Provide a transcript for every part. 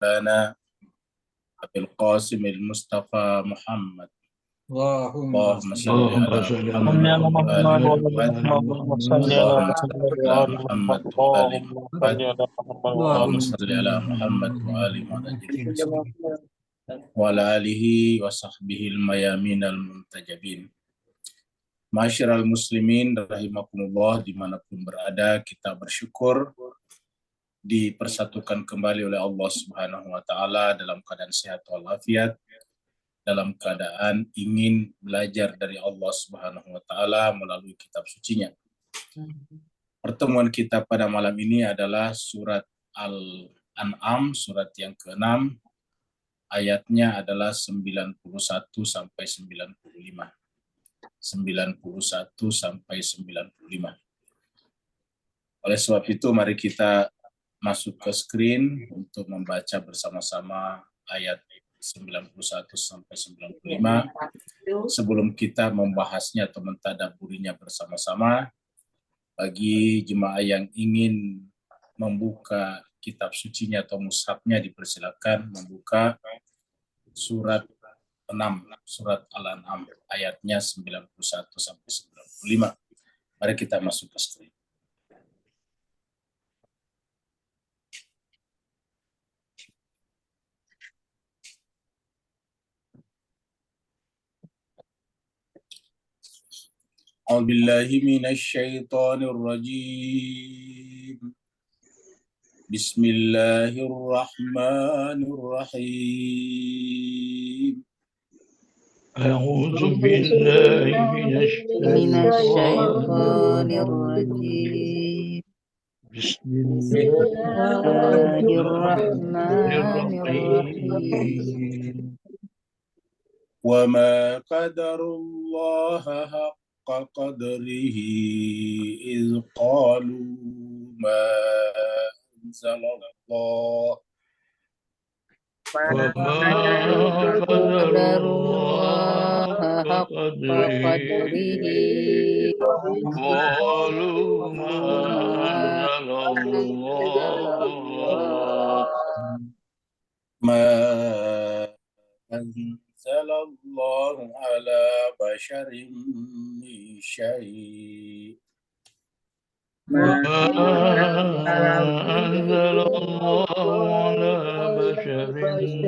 مولانا أبي القاسم المصطفى محمد اللهم صل على محمد وآل محمد اللهم صل على محمد وآل محمد اللهم صل على محمد وآل محمد وعلى آله وصحبه الميامين المنتجبين. Masyarul muslimin rahimakumullah, dimanapun berada, kita bersyukur dipersatukan kembali oleh Allah Subhanahu wa taala dalam keadaan sehat walafiat, dalam keadaan ingin belajar dari Allah Subhanahu wa taala melalui kitab sucinya. Pertemuan kita pada malam ini adalah surat Al-An'am, surat yang ke-6, ayatnya adalah 91 sampai 95. 91 sampai 95. Oleh sebab itu mari kita masuk ke screen untuk membaca bersama-sama ayat 91 sampai 95 sebelum kita membahasnya atau mentadabburinya bersama-sama. Bagi jemaah yang ingin membuka kitab sucinya atau mushafnya, dipersilakan membuka surat 6, surat Al-An'am, ayatnya 91 sampai 95. Mari kita masuk ke screen. A'udzubillahi minasyaitonirrajim. Bismillahirrahmanirrahim. A'udzu billahi minasyaitonirrajim. Bismillahirrahmanirrahim. Wa ma qadarullaha haqqa qadrihi iz qalu ma anzalallah. Wa ma qadarullaha haqqa qadrihi qalu ma anzalallah Ma anzalallahu ala basharin min syai'. Ma anzalallahu ala basharin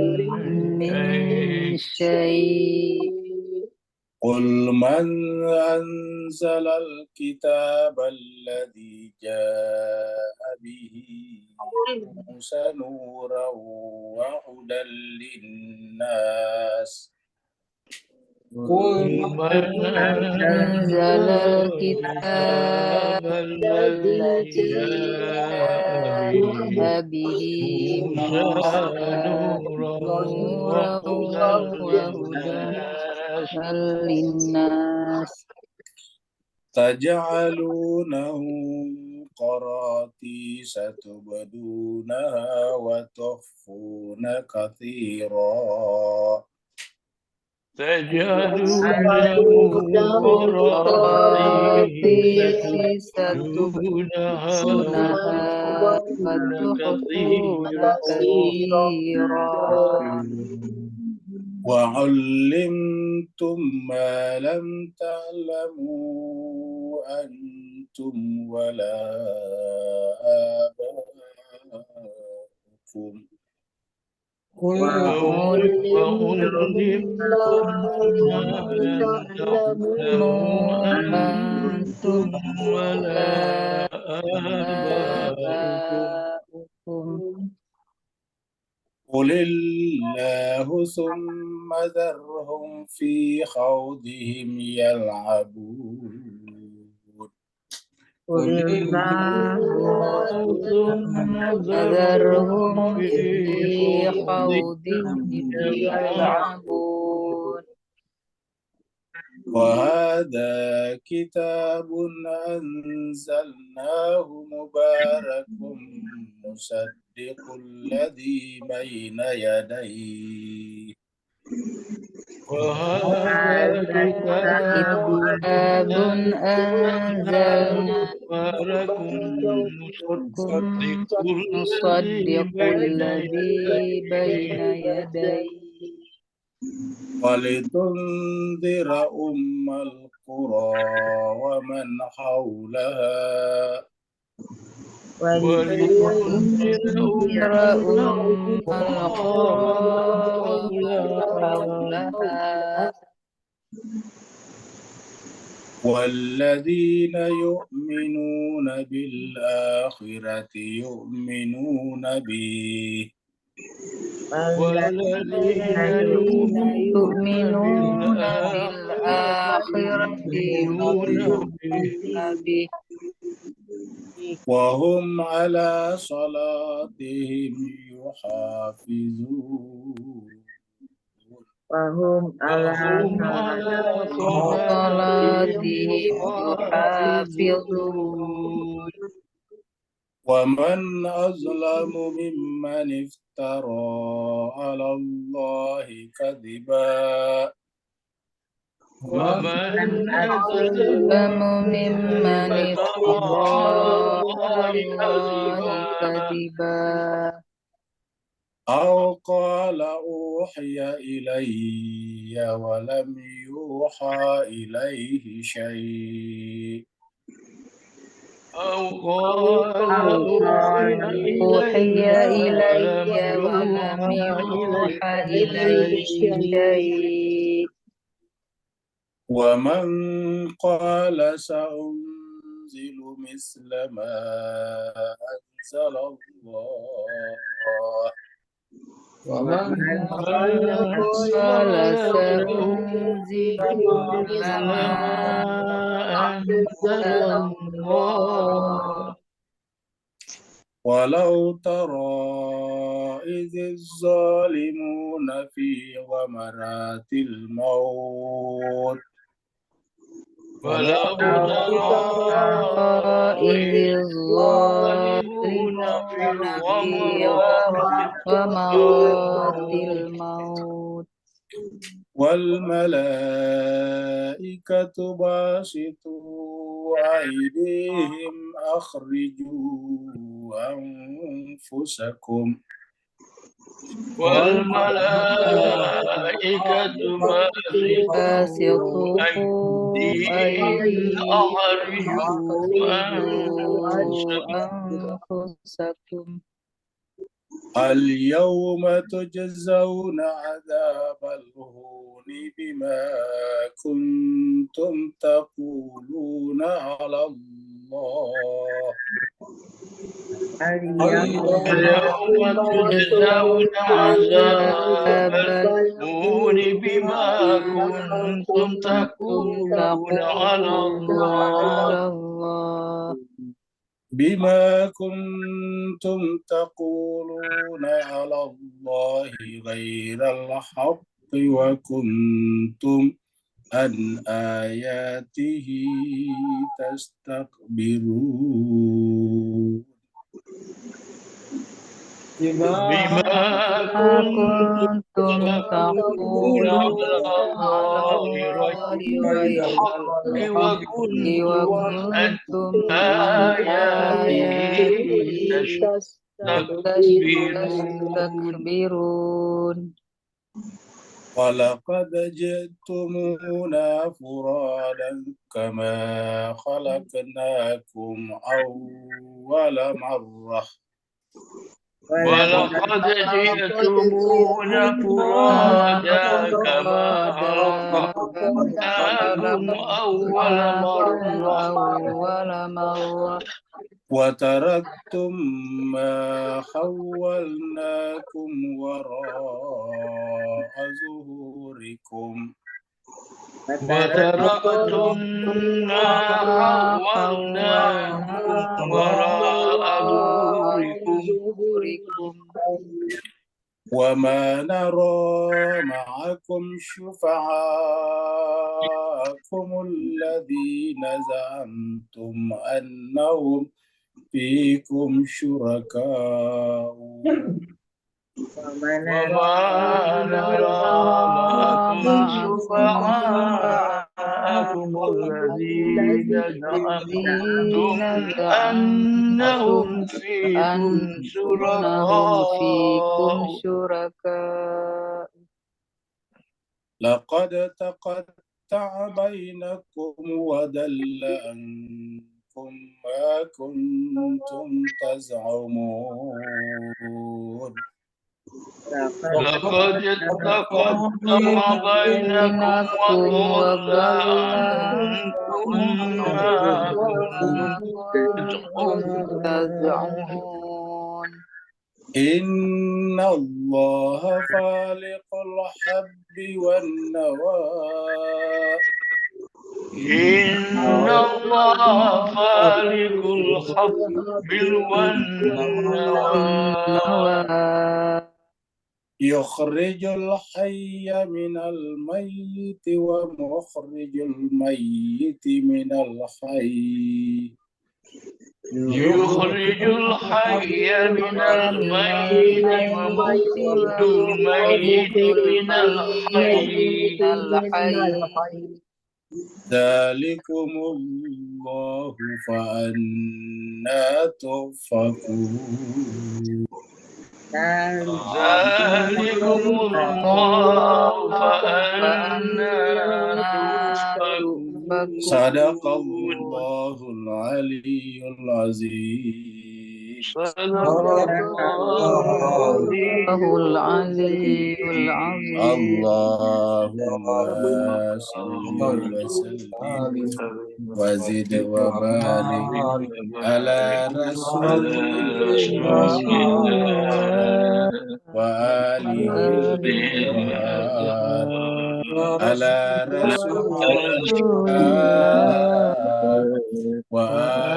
min syai'. Qul man anzalal kitaba alladhi jaa'a bihi Musa nuran wa hudan linnas. Qul man anzalal kitaba alladhi jaa'a bihi Musa nuran wa hudan linnas. Taj'alunahu qaratisa tubdunaha wa tukhfuna katsira. Taj'alunahu qaratisa tubdunaha wa tukhfuna katsira. وعلمتم ما لم تعلموا أنتم ولا آباؤكم. وعلمتم ما لم تعلموا أنتم ولا آباؤكم. قل الله ثم ذرهم في خوضهم يلعبون. قل الله ثم ذرهم في خوضهم يلعبون. وهذا كتاب أنزلناه مبارك مصدق الذي بين يديه وهذا هذا كتاب كتاب أنزلناه مبارك مصدق الذي بين يديه ولتنذر أم القرى ومن حولها ولتنذر أم القرى ومن حولها والذين يؤمنون بالآخرة يؤمنون به والذين الذين يؤمنون بالآخرة بالآخرة يؤمنون به يؤمنون به وهم على صلاتهم يحافظون وهم على وهم على صلاتهم صلاتهم يحافظون يحافظون ومن أظلم ممن افترى على الله كذبا ومن أظلم ممن افترى افترى على على الله الله كذبا كذبا أو قال أوحي إلي ولم يوحى إليه شيء أو قال أو أوحي قال أوحي إلي ولم إلي ولم يوحى يوحى إليه إليه شيء ومن قال سأنزل مثل ما أنزل الله ومن من قال سأنزل سأنزل مثل مثل ما ما أنزل أنزل الله الله ولو ترى إذ الظالمون في غمرات الموت ولو ترى إذ إذ الظالمون في الظالمون في الغمرات غمرات الموت والملائكة باسطوا أيديهم أخرجوا أنفسكم والملائكة باسطوا باسطوا أيديهم أيديهم أخرجوا أخرجوا أنفسكم أنفسكم اليوم تجزون عذاب الهون بما كنتم تقولون على الله اليوم تجزون عذاب الهون بما كنتم تقولون على الله بما كنتم تقولون على الله غير الحق وكنتم عن آياته تستكبرون بما كنتم كنتم تقولون على على الله الله غير غير الحق الحق وكنتم عن وكنتم عن آياته آياته تستكبرون تستكبرون ولقد جئتمونا فرادا كما خلقناكم أول مرة ولقد جئتمونا فرادا كما خلقناكم أول مرة أول مرة وتركتم ما خولناكم وراء ظهوركم وتركتم ما خولناكم وراء ظهوركم وما نرى معكم شفعاءكم الذين زعمتم أنهم فيكم شركاء وما نرى معكم شفعاءكم الذين زعمتم أنهم فيكم أنهم فيكم شركاء شركاء لقد تقطع بينكم وضل عنكم ما كنتم تزعمون لقد تقطع بينكم بينكم وضل وضل عنكم ما كنتم كنتم تزعمون تزعمون إن الله فالق الحب والنوى إن الله فالق الحب والنوى النوى يخرج الحي من الميت ومخرج الميت من الحي يخرج الحي من من الميت الميت ومخرج ومخرج الميت من الميت الحي من الحي ذلكم الله فأنا تؤفكون ذلكم الله فأنا تؤفكون صدق الله العلي العظيم صدق الله العلي الله العلي العظيم العظيم اللهم صل وسلم وزد وبارك على رسول على رسول الله الله وآله الطاهرين على رسول رسول الله الله وآله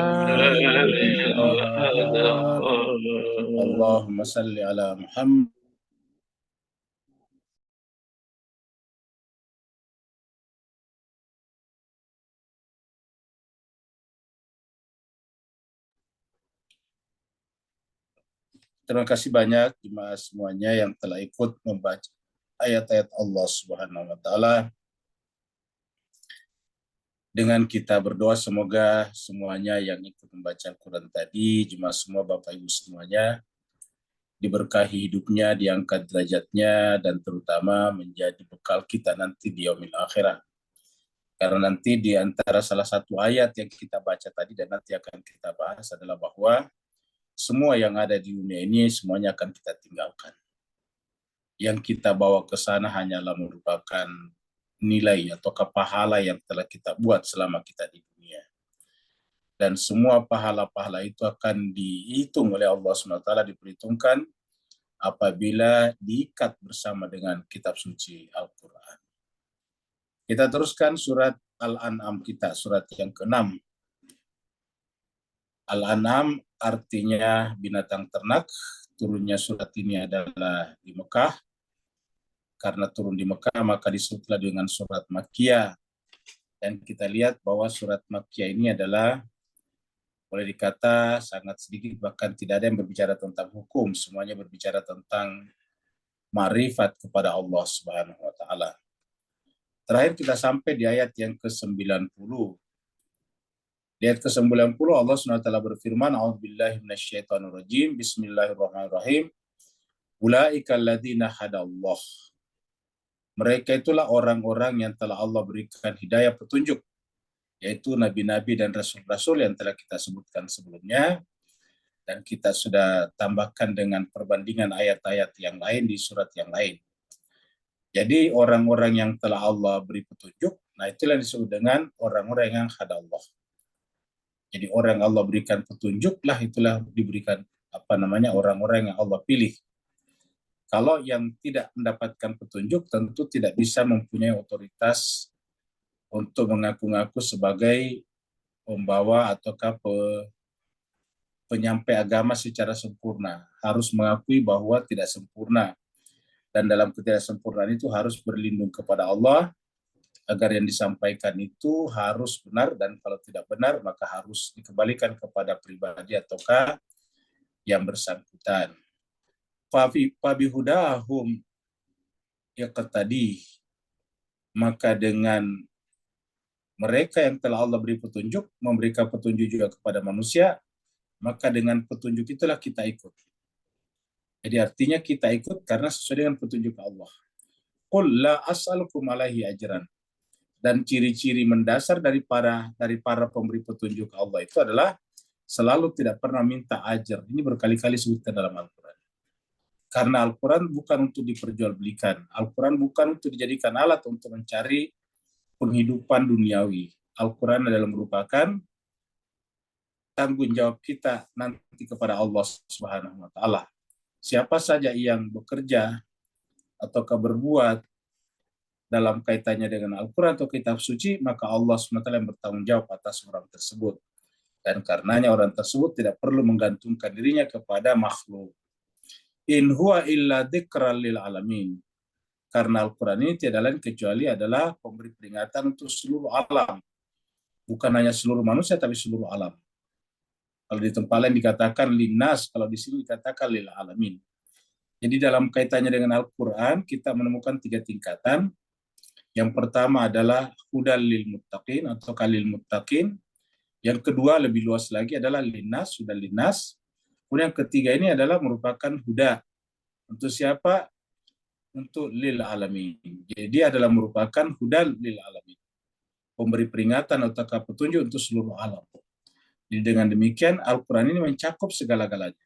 الطاهرين اللهم صل على محمد. Terima kasih banyak jemaah semuanya yang telah ikut membaca ayat-ayat Allah Subhanahu wa taala. Dengan kita berdoa semoga semuanya yang ikut membaca Al-Quran tadi, jemaah semua Bapak Ibu semuanya, diberkahi hidupnya, diangkat derajatnya, dan terutama menjadi bekal kita nanti di yaumil akhirah. Karena nanti di antara salah satu ayat yang kita baca tadi dan nanti akan kita bahas adalah bahwa semua yang ada di dunia ini semuanya akan kita tinggalkan. Yang kita bawa ke sana hanyalah merupakan nilai atau pahala yang telah kita buat selama kita di dunia. Dan semua pahala-pahala itu akan dihitung oleh Allah SWT, diperhitungkan apabila diikat bersama dengan kitab suci Al-Quran. Kita teruskan surat Al-An'am kita, surat yang ke-6. Al-An'am artinya binatang ternak. Turunnya surat ini adalah di Mekah. Karena turun di Mekah, maka disebutlah dengan surat Makkiyah. Dan kita lihat bahwa surat Makkiyah ini adalah, boleh dikata sangat sedikit, bahkan tidak ada yang berbicara tentang hukum. Semuanya berbicara tentang ma'rifat kepada Allah Subhanahu wa taala. Terakhir kita sampai di ayat yang ke-90. Di ayat ke-90 Allah SWT berfirman, A'udzubillahi minasyaitonirrajim, Bismillahirrahmanirrahim. Ulaika alladzina hadallah. Mereka itulah orang-orang yang telah Allah berikan hidayah petunjuk, yaitu nabi-nabi dan rasul-rasul yang telah kita sebutkan sebelumnya. Dan kita sudah tambahkan dengan perbandingan ayat-ayat yang lain di surat yang lain. Jadi orang-orang yang telah Allah beri petunjuk, nah itulah disebut dengan orang-orang yang hadallah. Jadi orang yang Allah berikan petunjuk lah, itulah diberikan orang-orang yang Allah pilih. Kalau yang tidak mendapatkan petunjuk tentu tidak bisa mempunyai otoritas untuk mengaku-ngaku sebagai pembawa ataukah penyampai agama secara sempurna. Harus mengakui bahwa tidak sempurna. Dan dalam ketidaksempurnaan itu harus berlindung kepada Allah agar yang disampaikan itu harus benar, dan kalau tidak benar maka harus dikembalikan kepada pribadi ataukah yang bersangkutan. Fabihudahum yaqtadi, maka dengan mereka yang telah Allah beri petunjuk, memberikan petunjuk juga kepada manusia, maka dengan petunjuk itulah kita ikut. Jadi artinya kita ikut karena sesuai dengan petunjuk Allah. Qul la as'alukum alaihi ajran. Dan ciri-ciri mendasar dari para pemberi petunjuk Allah itu adalah selalu tidak pernah minta ajar. Ini berkali-kali disebutkan dalam Al-Quran. Karena Al-Quran bukan untuk diperjualbelikan. Al-Quran bukan untuk dijadikan alat untuk mencari penghidupan duniawi. Al-Quran adalah merupakan tanggung jawab kita nanti kepada Allah Subhanahu wa taala. Siapa saja yang bekerja atau berbuat dalam kaitannya dengan Al-Quran atau kitab suci, maka Allah SWT yang bertanggung jawab atas orang tersebut. Dan karenanya orang tersebut tidak perlu menggantungkan dirinya kepada makhluk. In huwa illa dzikral lil alamin. Karena Al-Quran ini tidak lain kecuali adalah pemberi peringatan untuk seluruh alam. Bukan hanya seluruh manusia, tapi seluruh alam. Kalau di tempat lain dikatakan linnas, kalau di sini dikatakan lil alamin. Jadi dalam kaitannya dengan Al-Quran, kita menemukan 3 tingkatan. Yang pertama adalah hudal lil muttaqin atau kalil muttaqin. Yang kedua lebih luas lagi adalah linnas, hudal linnas. Kemudian yang ketiga ini adalah merupakan huda. Untuk siapa? Untuk lil alamin. Jadi adalah merupakan hudal lil alamin. Pemberi peringatan atau petunjuk untuk seluruh alam. Jadi dengan demikian Al-Quran ini mencakup segala-galanya.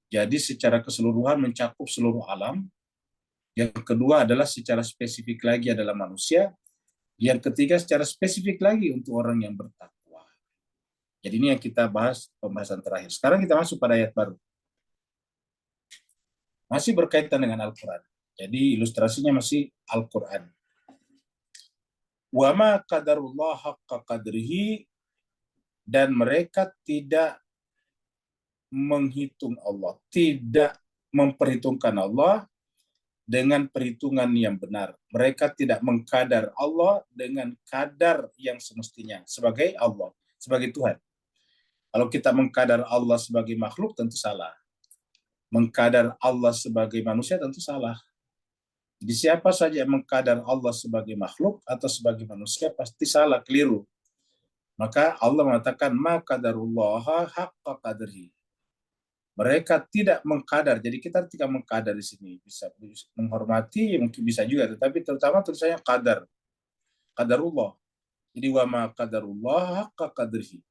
Jadi secara keseluruhan mencakup seluruh alam. Yang kedua adalah secara spesifik lagi adalah manusia. Yang ketiga secara spesifik lagi untuk orang yang bertakwa. Jadi ini yang kita bahas pembahasan terakhir. Sekarang kita masuk pada ayat baru. Masih berkaitan dengan Al-Quran. Jadi ilustrasinya masih Al-Quran. Wa ma qadarullah haqqa qadrihi, dan mereka tidak menghitung Allah, tidak memperhitungkan Allah dengan perhitungan yang benar. Mereka tidak mengkadar Allah dengan kadar yang semestinya sebagai Allah, sebagai Tuhan. Kalau kita mengkadar Allah sebagai makhluk tentu salah. Mengkadar Allah sebagai manusia tentu salah. Jadi siapa saja yang mengkadar Allah sebagai makhluk atau sebagai manusia pasti salah, keliru. Maka Allah mengatakan ma qadarullaha haqqa qadrihi. Mereka tidak mengkadar. Jadi kita tidak mengkadar di sini. Bisa menghormati, mungkin bisa juga. Tetapi terutama tulisannya qadar. Qadarullah. Jadi wa ma qadarullah haqqa qadrihi.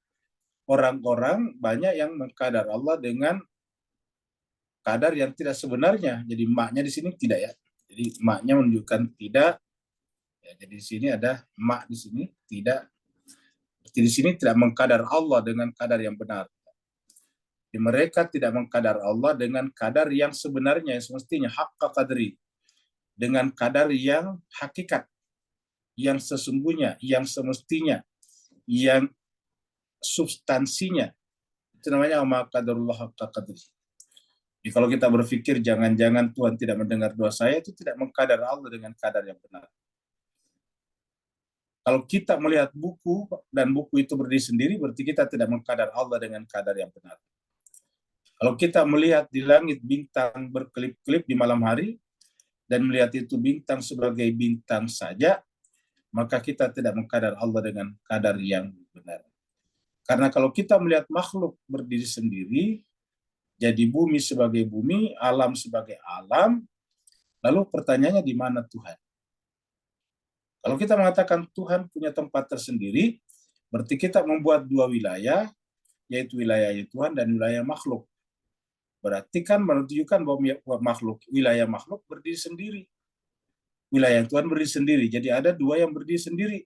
Orang-orang banyak yang mengkadar Allah dengan kadar yang tidak sebenarnya. Jadi maknya di sini tidak ya. Jadi maknya menunjukkan tidak. Ya, jadi di sini ada mak di sini tidak. Di sini tidak mengkadar Allah dengan kadar yang benar. Jadi mereka tidak mengkadar Allah dengan kadar yang sebenarnya, yang semestinya, haqqa qadri. Dengan kadar yang hakikat, yang sesungguhnya, yang semestinya, yang substansinya. Itu namanya ma qadarullah haqqa qadri. Jadi kalau kita berpikir jangan-jangan Tuhan tidak mendengar doa saya, itu tidak mengkadar Allah dengan kadar yang benar. Kalau kita melihat buku dan buku itu berdiri sendiri, berarti kita tidak mengkadar Allah dengan kadar yang benar. Kalau kita melihat di langit bintang berkelip-kelip di malam hari, dan melihat itu bintang sebagai bintang saja, maka kita tidak mengkadar Allah dengan kadar yang benar. Karena kalau kita melihat makhluk berdiri sendiri, jadi bumi sebagai bumi, alam sebagai alam, lalu pertanyaannya di mana Tuhan? Kalau kita mengatakan Tuhan punya tempat tersendiri, berarti kita membuat 2 wilayah, yaitu wilayah Tuhan dan wilayah makhluk. Berarti kan menunjukkan bahwa makhluk, wilayah makhluk berdiri sendiri. Wilayah Tuhan berdiri sendiri. Jadi ada 2 yang berdiri sendiri.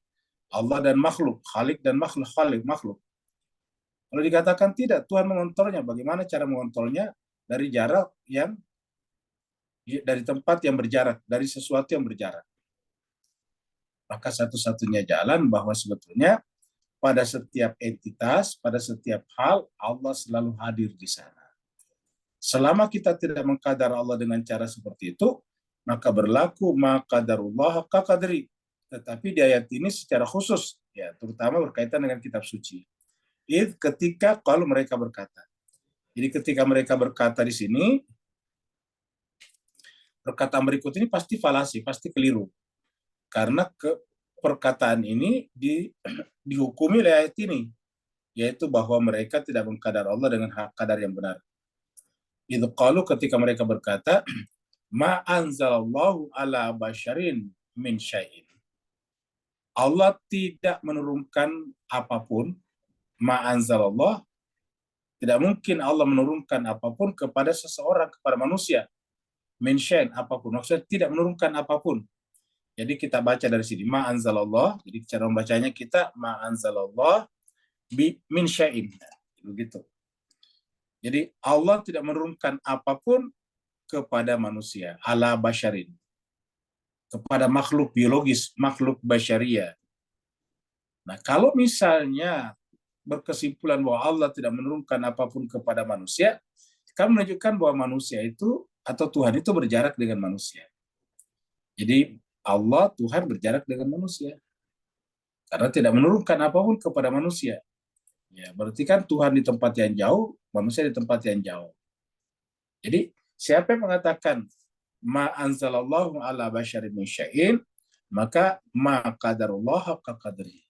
Allah dan makhluk, Khalik dan makhluk, Khalik, makhluk. Kalau dikatakan tidak, Tuhan mengontrolnya. Bagaimana cara mengontrolnya? Dari jarak yang, dari tempat yang berjarak, dari sesuatu yang berjarak. Maka satu-satunya jalan bahwa sebetulnya pada setiap entitas, pada setiap hal, Allah selalu hadir di sana. Selama kita tidak mengkadar Allah dengan cara seperti itu, maka berlaku ma qadarullah haqqa qadri. Tetapi di ayat ini secara khusus, ya, terutama berkaitan dengan kitab suci. Ketika kalau mereka berkata. Jadi ketika mereka berkata di sini, perkataan berikut ini pasti falasi, pasti keliru. Karena perkataan ini dihukumi oleh ayat ini, yaitu bahwa mereka tidak mengkadar Allah dengan kadar yang benar. Itu qalu, ketika mereka berkata, ma anzalallahu ala basyarin min syai'in. Allah tidak menurunkan apapun, ma anzalallah, tidak mungkin Allah menurunkan apapun kepada seseorang, kepada manusia. Min syai'in, apapun. Maksudnya tidak menurunkan apapun. Jadi kita baca dari sini, ma anzalallah. Jadi cara membacanya kita, ma anzalallah min syai'in. Begitu. Jadi Allah tidak menurunkan apapun kepada manusia, ala basyarin, kepada makhluk biologis, makhluk basyaria. Nah, kalau misalnya berkesimpulan bahwa Allah tidak menurunkan apapun kepada manusia, kan menunjukkan bahwa manusia itu atau Tuhan itu berjarak dengan manusia. Jadi Allah, Tuhan berjarak dengan manusia karena tidak menurunkan apapun kepada manusia. Ya, berarti kan Tuhan di tempat yang jauh, manusia di tempat yang jauh. Jadi siapa yang mengatakan ma anzalallahu ala basyarin min syai'in, maka ma qadarullah haqqa qadri.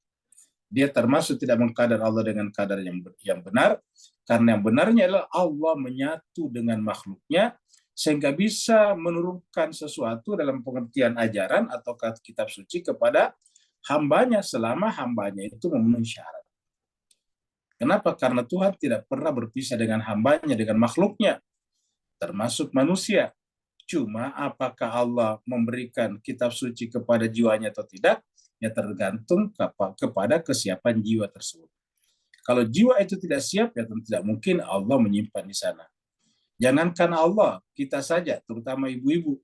Dia termasuk tidak mengkadar Allah dengan kadar yang benar, karena yang benarnya adalah Allah menyatu dengan makhluknya sehingga bisa menurunkan sesuatu dalam pengertian ajaran atau kitab suci kepada hambanya selama hambanya itu memenuhi syarat. Kenapa? Karena Tuhan tidak pernah berpisah dengan hambanya, dengan makhluknya, termasuk manusia. Cuma apakah Allah memberikan kitab suci kepada jiwanya atau tidak, ya tergantung kepada kesiapan jiwa tersebut. Kalau jiwa itu tidak siap, ya tentu tidak mungkin Allah menyimpan di sana. Jangankan Allah, kita saja, terutama ibu-ibu,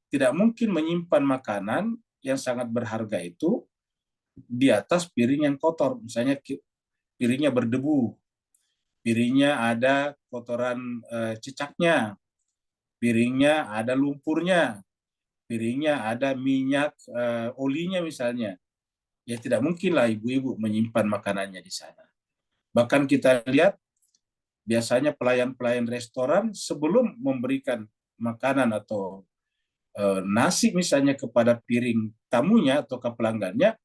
tidak mungkin menyimpan makanan yang sangat berharga itu di atas piring yang kotor. Misalnya piringnya berdebu, piringnya ada kotoran cecaknya, piringnya ada lumpurnya, piringnya ada minyak olinya misalnya. Ya tidak mungkinlah ibu-ibu menyimpan makanannya di sana. Bahkan kita lihat biasanya pelayan-pelayan restoran sebelum memberikan makanan atau nasi misalnya kepada piring tamunya atau ke pelanggannya,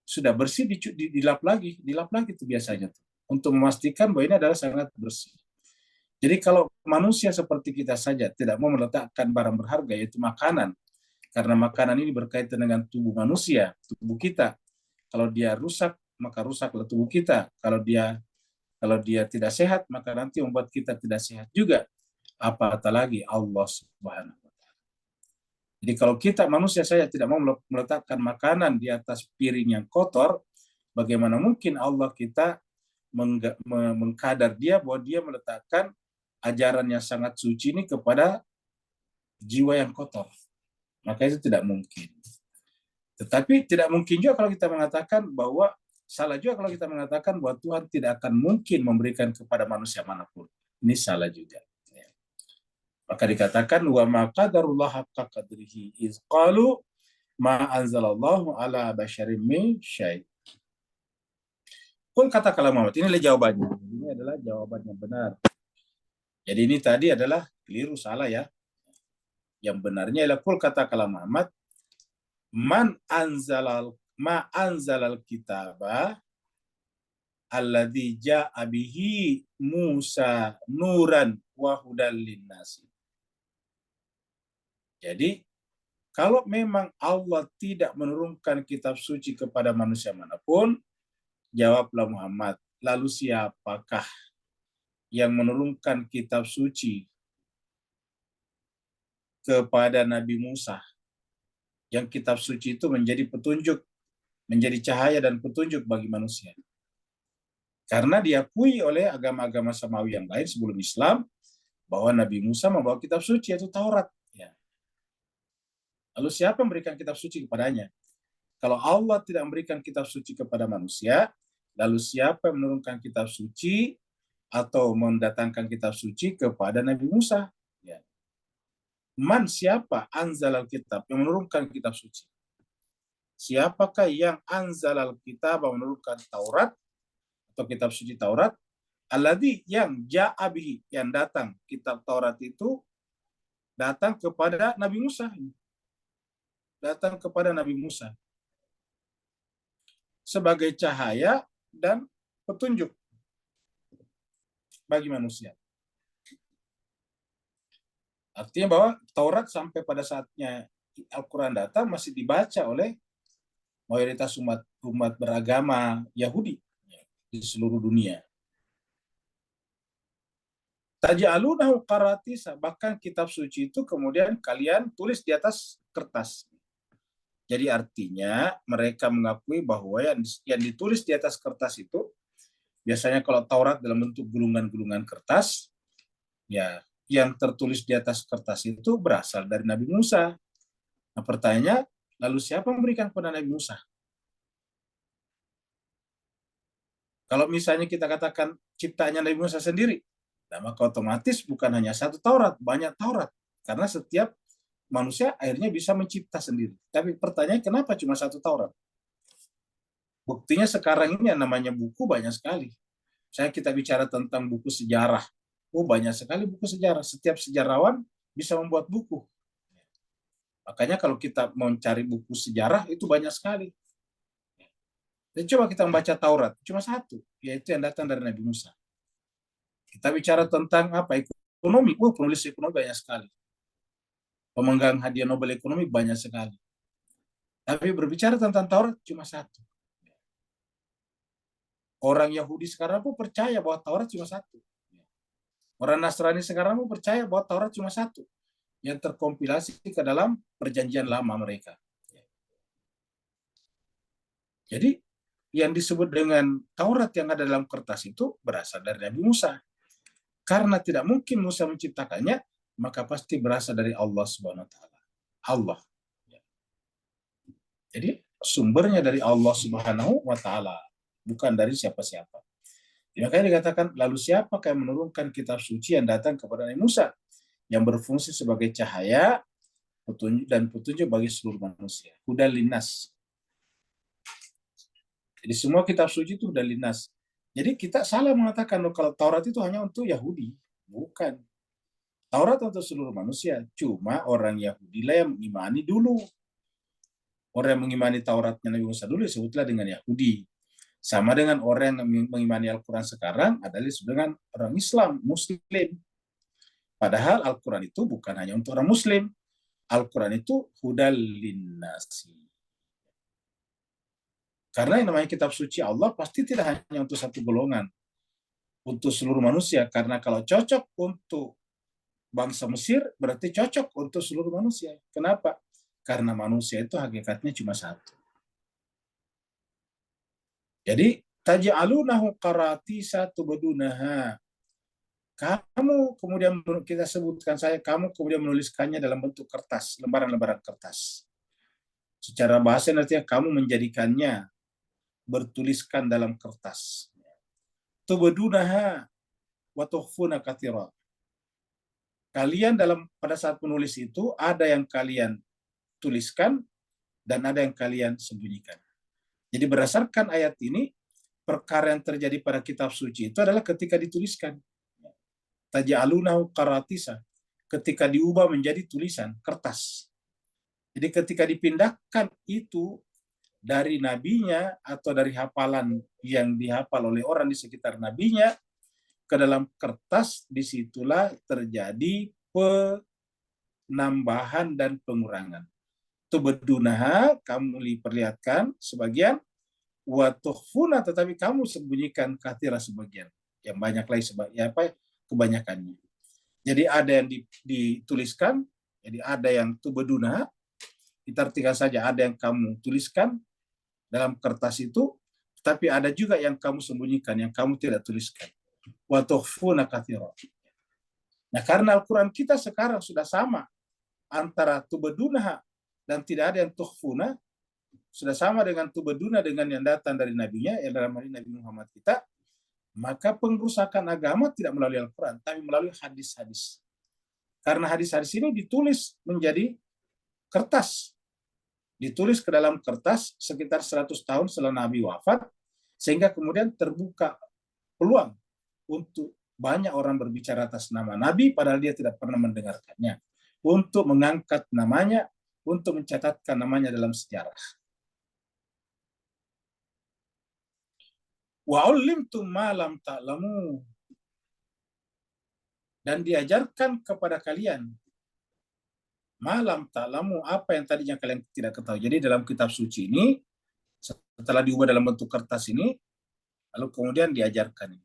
sudah bersih dilap lagi itu biasanya tuh, untuk memastikan bahwa ini adalah sangat bersih. Jadi kalau manusia seperti kita saja tidak mau meletakkan barang berharga, yaitu makanan, karena makanan ini berkaitan dengan tubuh manusia, tubuh kita. Kalau dia rusak, maka rusaklah tubuh kita. Kalau dia tidak sehat, maka nanti membuat kita tidak sehat juga. Apatah lagi Allah Subhanahu wa Ta'ala. Jadi kalau kita manusia saja tidak mau meletakkan makanan di atas piring yang kotor, bagaimana mungkin Allah kita mengkadar dia bahwa dia meletakkan ajaran yang sangat suci ini kepada jiwa yang kotor. Maka itu tidak mungkin. Tetapi tidak mungkin juga kalau kita mengatakan bahwa, salah juga kalau kita mengatakan bahwa Tuhan tidak akan mungkin memberikan kepada manusia manapun. Ini salah juga. Maka dikatakan wa ma qadarullah haqqa qadrihi iz qalu ma anzalallahu ala basyarin min syai'. Qul, katakanlah Muhammad, inilah jawabannya. Ini adalah jawaban yang benar. Jadi ini tadi adalah keliru, salah ya. Yang benarnya adalah qul, katakanlah Muhammad, ma anzalal kitaba alladzi ja'a bihi Musa nuran wa hudal linnasi. Jadi, kalau memang Allah tidak menurunkan kitab suci kepada manusia manapun, jawablah Muhammad, lalu siapakah yang menurunkan kitab suci kepada Nabi Musa? Yang kitab suci itu menjadi petunjuk, menjadi cahaya dan petunjuk bagi manusia. Karena diakui oleh agama-agama samawi yang lain sebelum Islam, bahwa Nabi Musa membawa kitab suci, yaitu Taurat. Lalu siapa yang memberikan kitab suci kepadanya? Kalau Allah tidak memberikan kitab suci kepada manusia, lalu siapa yang menurunkan kitab suci atau mendatangkan kitab suci kepada Nabi Musa? Ya. Man, siapa anzalal kitab, yang menurunkan kitab suci? Siapakah yang anzalal kitab, menurunkan Taurat atau kitab suci Taurat? Alladzi, yang ja'a bihi, yang datang kitab Taurat itu datang kepada Nabi Musa. Datang kepada Nabi Musa sebagai cahaya dan petunjuk bagi manusia. Artinya bahwa Taurat sampai pada saatnya Al-Quran datang masih dibaca oleh mayoritas umat beragama Yahudi di seluruh dunia. Taj'alunahu qaratisa, bahkan kitab suci itu kemudian kalian tulis di atas kertas. Jadi artinya mereka mengakui bahwa yang ditulis di atas kertas itu, biasanya kalau Taurat dalam bentuk gulungan-gulungan kertas, ya yang tertulis di atas kertas itu berasal dari Nabi Musa. Nah pertanyaannya, lalu siapa memberikan kepada Nabi Musa? Kalau misalnya kita katakan ciptaannya Nabi Musa sendiri, nah maka otomatis bukan hanya satu Taurat, banyak Taurat. Karena setiap manusia akhirnya bisa mencipta sendiri. Tapi pertanyaan, kenapa cuma satu Taurat? Buktinya sekarang ini yang namanya buku banyak sekali. Saya kita bicara tentang buku sejarah. Oh, banyak sekali buku sejarah. Setiap sejarawan bisa membuat buku. Makanya kalau kita mau cari buku sejarah, itu banyak sekali. Dan coba kita membaca Taurat, cuma satu, yaitu yang datang dari Nabi Musa. Kita bicara tentang apa? Ekonomi. Oh, penulis ekonomi banyak sekali. Pemegang hadiah Nobel ekonomi banyak sekali. Tapi berbicara tentang Taurat, cuma satu. Orang Yahudi sekarang pun percaya bahwa Taurat cuma satu. Orang Nasrani sekarang pun percaya bahwa Taurat cuma satu, yang terkompilasi ke dalam perjanjian lama mereka. Jadi, yang disebut dengan Taurat yang ada dalam kertas itu berasal dari Nabi Musa. Karena tidak mungkin Musa menciptakannya, maka pasti berasal dari Allah Subhanahu wa taala. Allah. Jadi, sumbernya dari Allah Subhanahu wa taala, bukan dari siapa-siapa. Makanya dikatakan, lalu siapakah yang menurunkan kitab suci yang datang kepada Nabi Musa, yang berfungsi sebagai cahaya dan petunjuk bagi seluruh manusia. Hudal linnas. Jadi semua kitab suci itu hudal linnas. Jadi kita salah mengatakan kalau Taurat itu hanya untuk Yahudi. Bukan. Taurat untuk seluruh manusia. Cuma orang Yahudi lah yang mengimani dulu. Orang yang mengimani Tauratnya Nabi Musa dulu disebutlah dengan Yahudi. Sama dengan orang yang mengimani Al-Quran sekarang adalah dengan orang Islam, Muslim. Padahal Al-Quran itu bukan hanya untuk orang Muslim. Al-Quran itu hudal linnasi. Karena yang namanya kitab suci Allah pasti tidak hanya untuk satu golongan. Untuk seluruh manusia. Karena kalau cocok untuk bangsa Mesir, berarti cocok untuk seluruh manusia. Kenapa? Karena manusia itu hakikatnya cuma satu. Jadi, taj'alunahu qaratisa tubdunaha. Kamu kemudian kita sebutkan kamu kemudian menuliskannya dalam bentuk kertas, lembaran-lembaran kertas. Secara bahasa artinya kamu menjadikannya bertuliskan dalam kertas. Tubdunaha wa tukhfuna katsira. Kalian pada saat menulis itu ada yang kalian tuliskan dan ada yang kalian sembunyikan. Jadi berdasarkan ayat ini, perkara yang terjadi pada kitab suci itu adalah ketika dituliskan. Taj'alunahu qaratisa. Ketika diubah menjadi tulisan, kertas. Jadi ketika dipindahkan itu dari nabinya atau dari hafalan yang dihafal oleh orang di sekitar nabinya ke dalam kertas, disitulah terjadi penambahan dan pengurangan. Tubdunaha, kamu perlihatkan sebagian, wa tukhfuna, tetapi kamu sembunyikan katsira sebagian, yang banyak lagi kebanyakannya. Jadi ada yang dituliskan, jadi ada yang tubdunaha, kita artikan saja ada yang kamu tuliskan dalam kertas itu, tapi ada juga yang kamu sembunyikan, yang kamu tidak tuliskan. Wa tukhfuna katsira. Nah, karena Al-Quran kita sekarang sudah sama antara tubdunaha dan tidak ada yang tukhfuna, sudah sama dengan tubduna dengan yang datang dari nabinya, yang dalam hal ini Nabi Muhammad kita, maka pengrusakan agama tidak melalui Al-Quran, tapi melalui hadis-hadis. Karena hadis-hadis ini ditulis menjadi kertas. Ditulis ke dalam kertas sekitar 100 tahun setelah Nabi wafat, sehingga kemudian terbuka peluang untuk banyak orang berbicara atas nama Nabi, padahal dia tidak pernah mendengarkannya. untuk mengangkat namanya, untuk mencatatkan namanya dalam sejarah. Wa 'ullimtum ma lam ta'lamu, dan diajarkan kepada kalian malam ta'lamu, apa yang tadinya kalian tidak ketahui. Jadi dalam kitab suci ini, setelah diubah dalam bentuk kertas ini, lalu kemudian diajarkan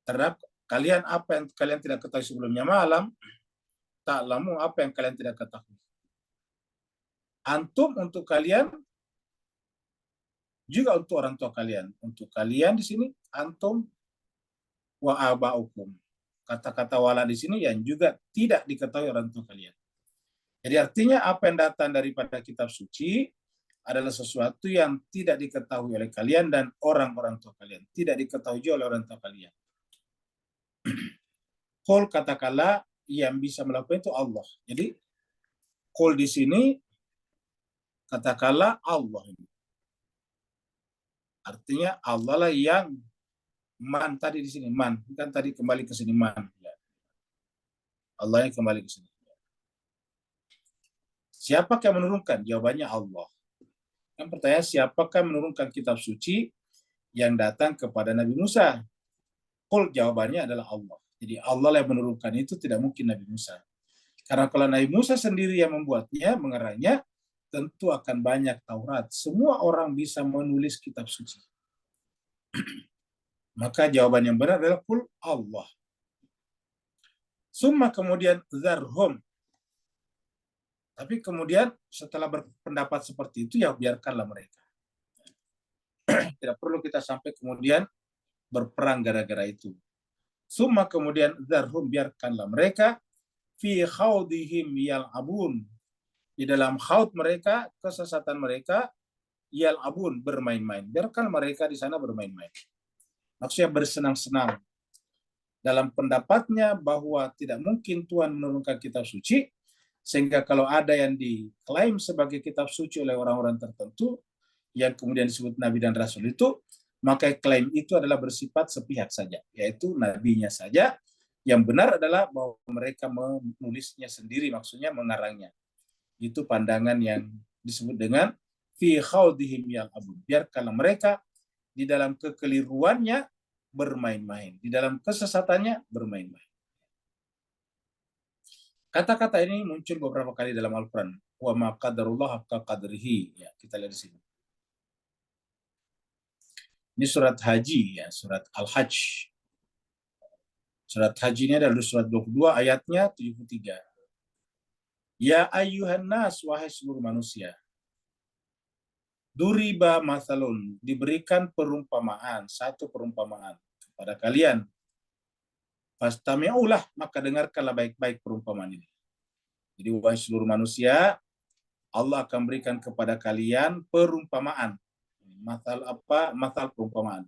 terhadap kalian apa yang kalian tidak ketahui sebelumnya. Malam ta'lamu, apa yang kalian tidak ketahui. Antum untuk kalian, juga untuk orang tua kalian. Untuk kalian di sini antum wa abaukum. Kata-kata wala di sini yang juga tidak diketahui orang tua kalian. Jadi artinya apa yang datang daripada kitab suci adalah sesuatu yang tidak diketahui oleh kalian dan orang-orang tua kalian. Tidak diketahui oleh orang tua kalian. Qul, katakanlah, yang bisa melakukan itu Allah. Jadi qul di sini katakanlah Allah ini. Artinya Allah lah yang man tadi di sini, man kan tadi kembali ke sini man. Allah yang kembali ke sini. Siapakah yang menurunkan? Jawabannya Allah. Yang pertanyaan, siapakah yang menurunkan kitab suci yang datang kepada Nabi Musa? Qul, jawabannya adalah Allah. Jadi Allah yang menurunkan itu, tidak mungkin Nabi Musa. Karena kalau Nabi Musa sendiri yang membuatnya, mengarangnya, tentu akan banyak Taurat. Semua orang bisa menulis kitab suci. Maka jawaban yang benar adalah qul Allah. Summa kemudian zarhum. Tapi kemudian setelah berpendapat seperti itu, ya biarkanlah mereka. Tidak perlu kita sampai kemudian berperang gara-gara itu. Summa kemudian zarhum, biarkanlah mereka fi khawdihim yal'abun. Di dalam khawd mereka, kesesatan mereka, yal'abun, bermain-main. Biarkan mereka di sana bermain-main. Maksudnya bersenang-senang. Dalam pendapatnya bahwa tidak mungkin Tuhan menurunkan kitab suci, sehingga kalau ada yang diklaim sebagai kitab suci oleh orang-orang tertentu, yang kemudian disebut Nabi dan Rasul itu, maka klaim itu adalah bersifat sepihak saja, yaitu nabinya saja. Yang benar adalah bahwa mereka menulisnya sendiri, maksudnya mengarangnya. Itu pandangan yang disebut dengan fi khawdihim yal'abun. Biarkanlah mereka di dalam kekeliruannya bermain-main, di dalam kesesatannya bermain-main. Kata-kata ini muncul beberapa kali dalam Al-Quran. Wa ma qadarullah haqqa qadrihi. Ya, kita lihat di sini. Ini surat Haji, ya, surat Al-Hajj. Surat Haji ini adalah surat 22, ayatnya 73. Ya ayyuhan nas, wahai seluruh manusia. Duriba mathalun, diberikan perumpamaan, satu perumpamaan kepada kalian. Fastami'ulah, maka dengarkanlah baik-baik perumpamaan ini. Jadi wahai seluruh manusia, Allah akan berikan kepada kalian perumpamaan. Mathal apa? Mathal perumpamaan.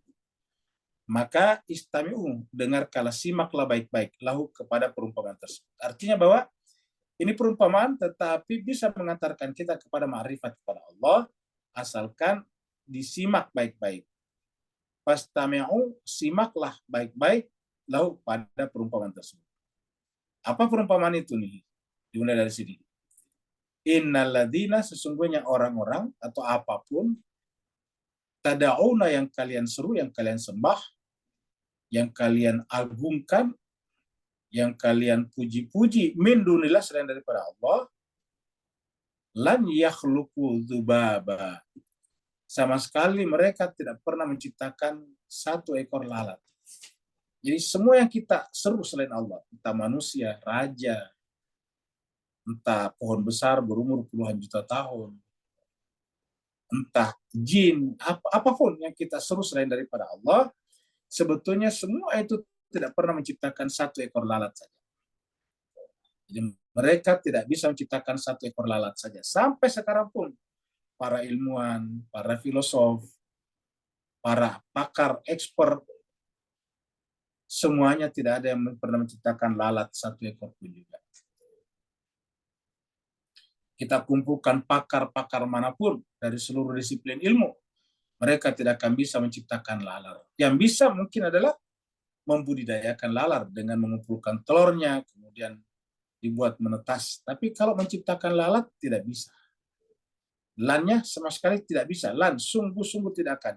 Maka istami'u, dengarkanlah, simaklah baik-baik lahu, kepada perumpamaan tersebut. Artinya bahwa ini perumpamaan tetapi bisa mengantarkan kita kepada ma'rifat kepada Allah, asalkan disimak baik-baik. Fastami'u, simaklah baik-baik lahu, pada perumpamaan tersebut. Apa perumpamaan itu nih? Dimulai dari sini. Innalladzina, sesungguhnya orang-orang atau apapun, tada'una, yang kalian seru, yang kalian sembah, yang kalian agungkan, yang kalian puji-puji, min dunillah, selain daripada Allah, lan yakhluqu dzubaba, sama sekali mereka tidak pernah menciptakan satu ekor lalat. Jadi semua yang kita seru selain Allah, entah manusia, raja, entah pohon besar berumur puluhan juta tahun, entah jin, apapun yang kita seru selain daripada Allah, sebetulnya semua itu tidak pernah menciptakan satu ekor lalat saja. Jadi mereka tidak bisa menciptakan satu ekor lalat saja. Sampai sekarang pun para ilmuwan, para filosof, para pakar, expert, semuanya tidak ada yang pernah menciptakan lalat satu ekor pun juga. Kita kumpulkan pakar-pakar manapun dari seluruh disiplin ilmu, mereka tidak akan bisa menciptakan lalat. Yang bisa mungkin adalah membudidayakan lalat dengan mengumpulkan telurnya, kemudian dibuat menetas. Tapi kalau menciptakan lalat tidak bisa. Lannya sama sekali tidak bisa. Lan sungguh-sungguh tidak akan.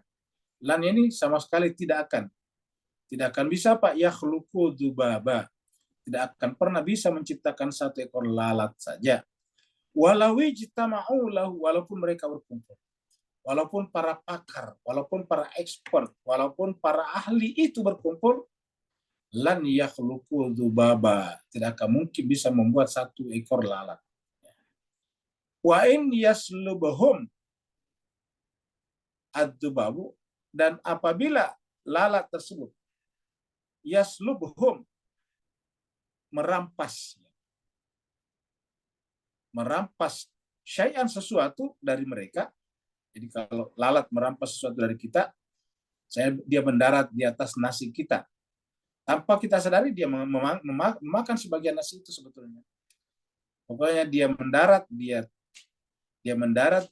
Lan ini sama sekali tidak akan. Tidak akan bisa Pak yakhluqu dzubaba. Tidak akan pernah bisa menciptakan satu ekor lalat saja. Walau ijtama'u lahu, walaupun mereka berkumpul. Walaupun para pakar, walaupun para expert, walaupun para ahli itu berkumpul, lan yakhluqu dzubaba. Tidak akan mungkin bisa membuat satu ekor lalat. Wa in yaslubhum ad-dubabu, dan apabila lalat tersebut yaslubhum merampas syai'an sesuatu dari mereka. Jadi kalau lalat merampas sesuatu dari kita, dia mendarat di atas nasi kita. Tanpa kita sadari dia memakan sebagian nasi itu sebetulnya. Pokoknya dia mendarat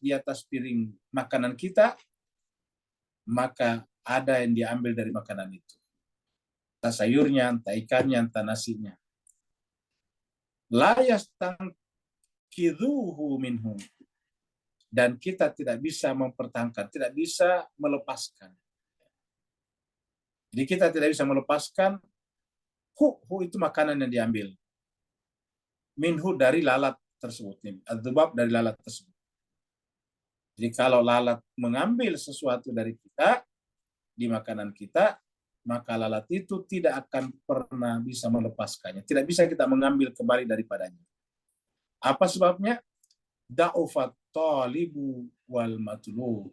di atas piring makanan kita, maka ada yang diambil dari makanan itu. Entah sayurnya, entah ikannya, entah nasinya. La yastanqidhuhu minhu. Dan kita tidak bisa mempertahankan, tidak bisa melepaskan. Jadi kita tidak bisa melepaskan hu itu makanan yang diambil. Minhu dari lalat tersebut. Adzubab dari lalat tersebut. Jadi kalau lalat mengambil sesuatu dari kita, di makanan kita, maka lalat itu tidak akan pernah bisa melepaskannya. Tidak bisa kita mengambil kembali daripadanya. Apa sebabnya? Da'ufat talibu wal matlub.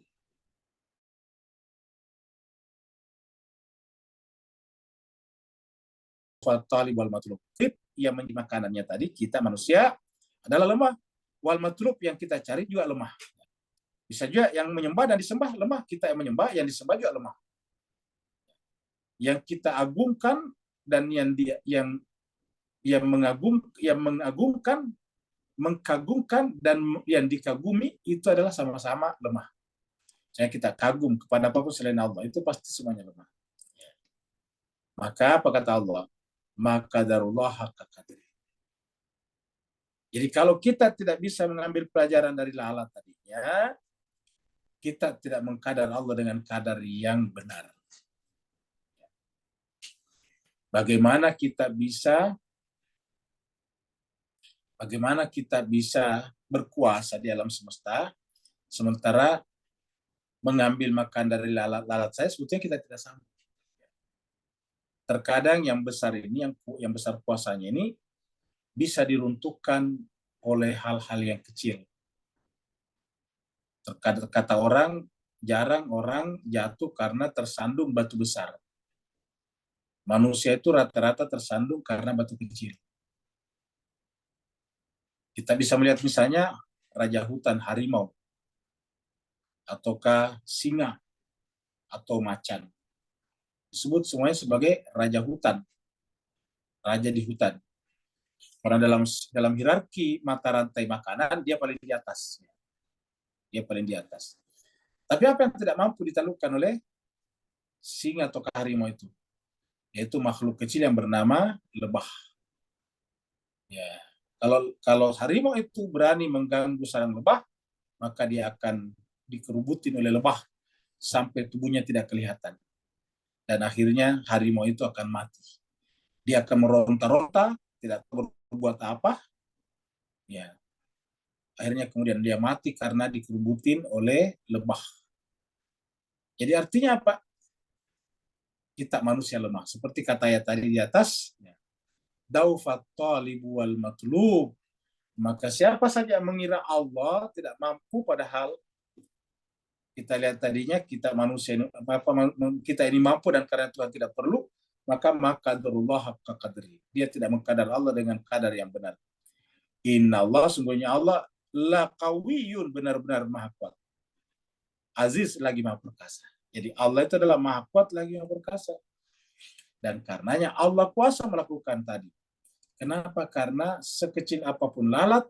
Talib wal matlub. Yang menjadi makanannya tadi, kita manusia adalah lemah. Wal matlub yang kita cari juga lemah. Bisa juga yang menyembah dan disembah lemah, kita yang menyembah, yang disembah juga lemah. Yang kita agungkan dan yang mengagungkan, mengkagumkan dan yang dikagumi itu adalah sama-sama lemah. Saya kita kagum kepada apapun selain Allah, itu pasti semuanya lemah. Maka apa kata Allah? Maka darullah haqqa qadri. Jadi kalau kita tidak bisa mengambil pelajaran dari lalat tadinya, kita tidak mengkadar Allah dengan kadar yang benar. Bagaimana kita bisa berkuasa di alam semesta, sementara mengambil makan dari lalat saya, sebetulnya kita tidak sanggup. Terkadang yang besar ini, yang besar kuasanya ini, bisa diruntuhkan oleh hal-hal yang kecil. Kata orang, jarang orang jatuh karena tersandung batu besar. Manusia itu rata-rata tersandung karena batu kecil. Kita bisa melihat misalnya raja hutan harimau, ataukah singa, atau macan. Disebut semuanya sebagai raja hutan, raja di hutan. Karena dalam hierarki mata rantai makanan, dia paling di atas. Tapi apa yang tidak mampu ditaklukkan oleh singa atau harimau itu? Yaitu makhluk kecil yang bernama lebah. Ya. Kalau harimau itu berani mengganggu sarang lebah, maka dia akan dikerubutin oleh lebah sampai tubuhnya tidak kelihatan. Dan akhirnya harimau itu akan mati. Dia akan meronta-ronta, tidak berbuat apa. Ya. Akhirnya kemudian dia mati karena dikerubutin oleh lebah. Jadi artinya apa? Kita manusia lemah. Seperti kata ayat tadi di atas, daufat talibu wal matlub. Maka siapa saja mengira Allah tidak mampu, padahal kita lihat tadinya kita manusia ini, kita ini mampu, dan karena Tuhan tidak perlu, maka qadarullah haqqa qadri. Dia tidak mengkadar Allah dengan kadar yang benar. Inna Allah, sungguhnya Allah la qawiyyun, benar-benar maha kuat. Aziz, lagi maha perkasa. Jadi Allah itu adalah maha kuat lagi maha perkasa. Dan karenanya Allah kuasa melakukan tadi. Kenapa? Karena sekecil apapun lalat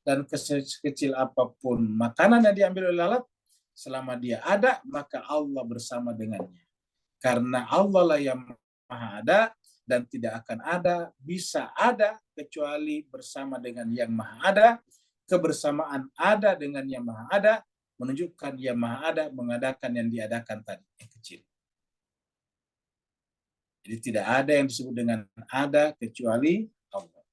dan sekecil apapun makanan yang diambil oleh lalat, selama dia ada, maka Allah bersama dengannya. Karena Allah lah yang Maha Ada dan tidak akan bisa ada kecuali bersama dengan Yang Maha Ada. Kebersamaan ada dengan Yang Maha Ada menunjukkan Yang Maha Ada mengadakan yang diadakan tadi yang kecil. Jadi tidak ada yang disebut dengan ada kecuali Allah.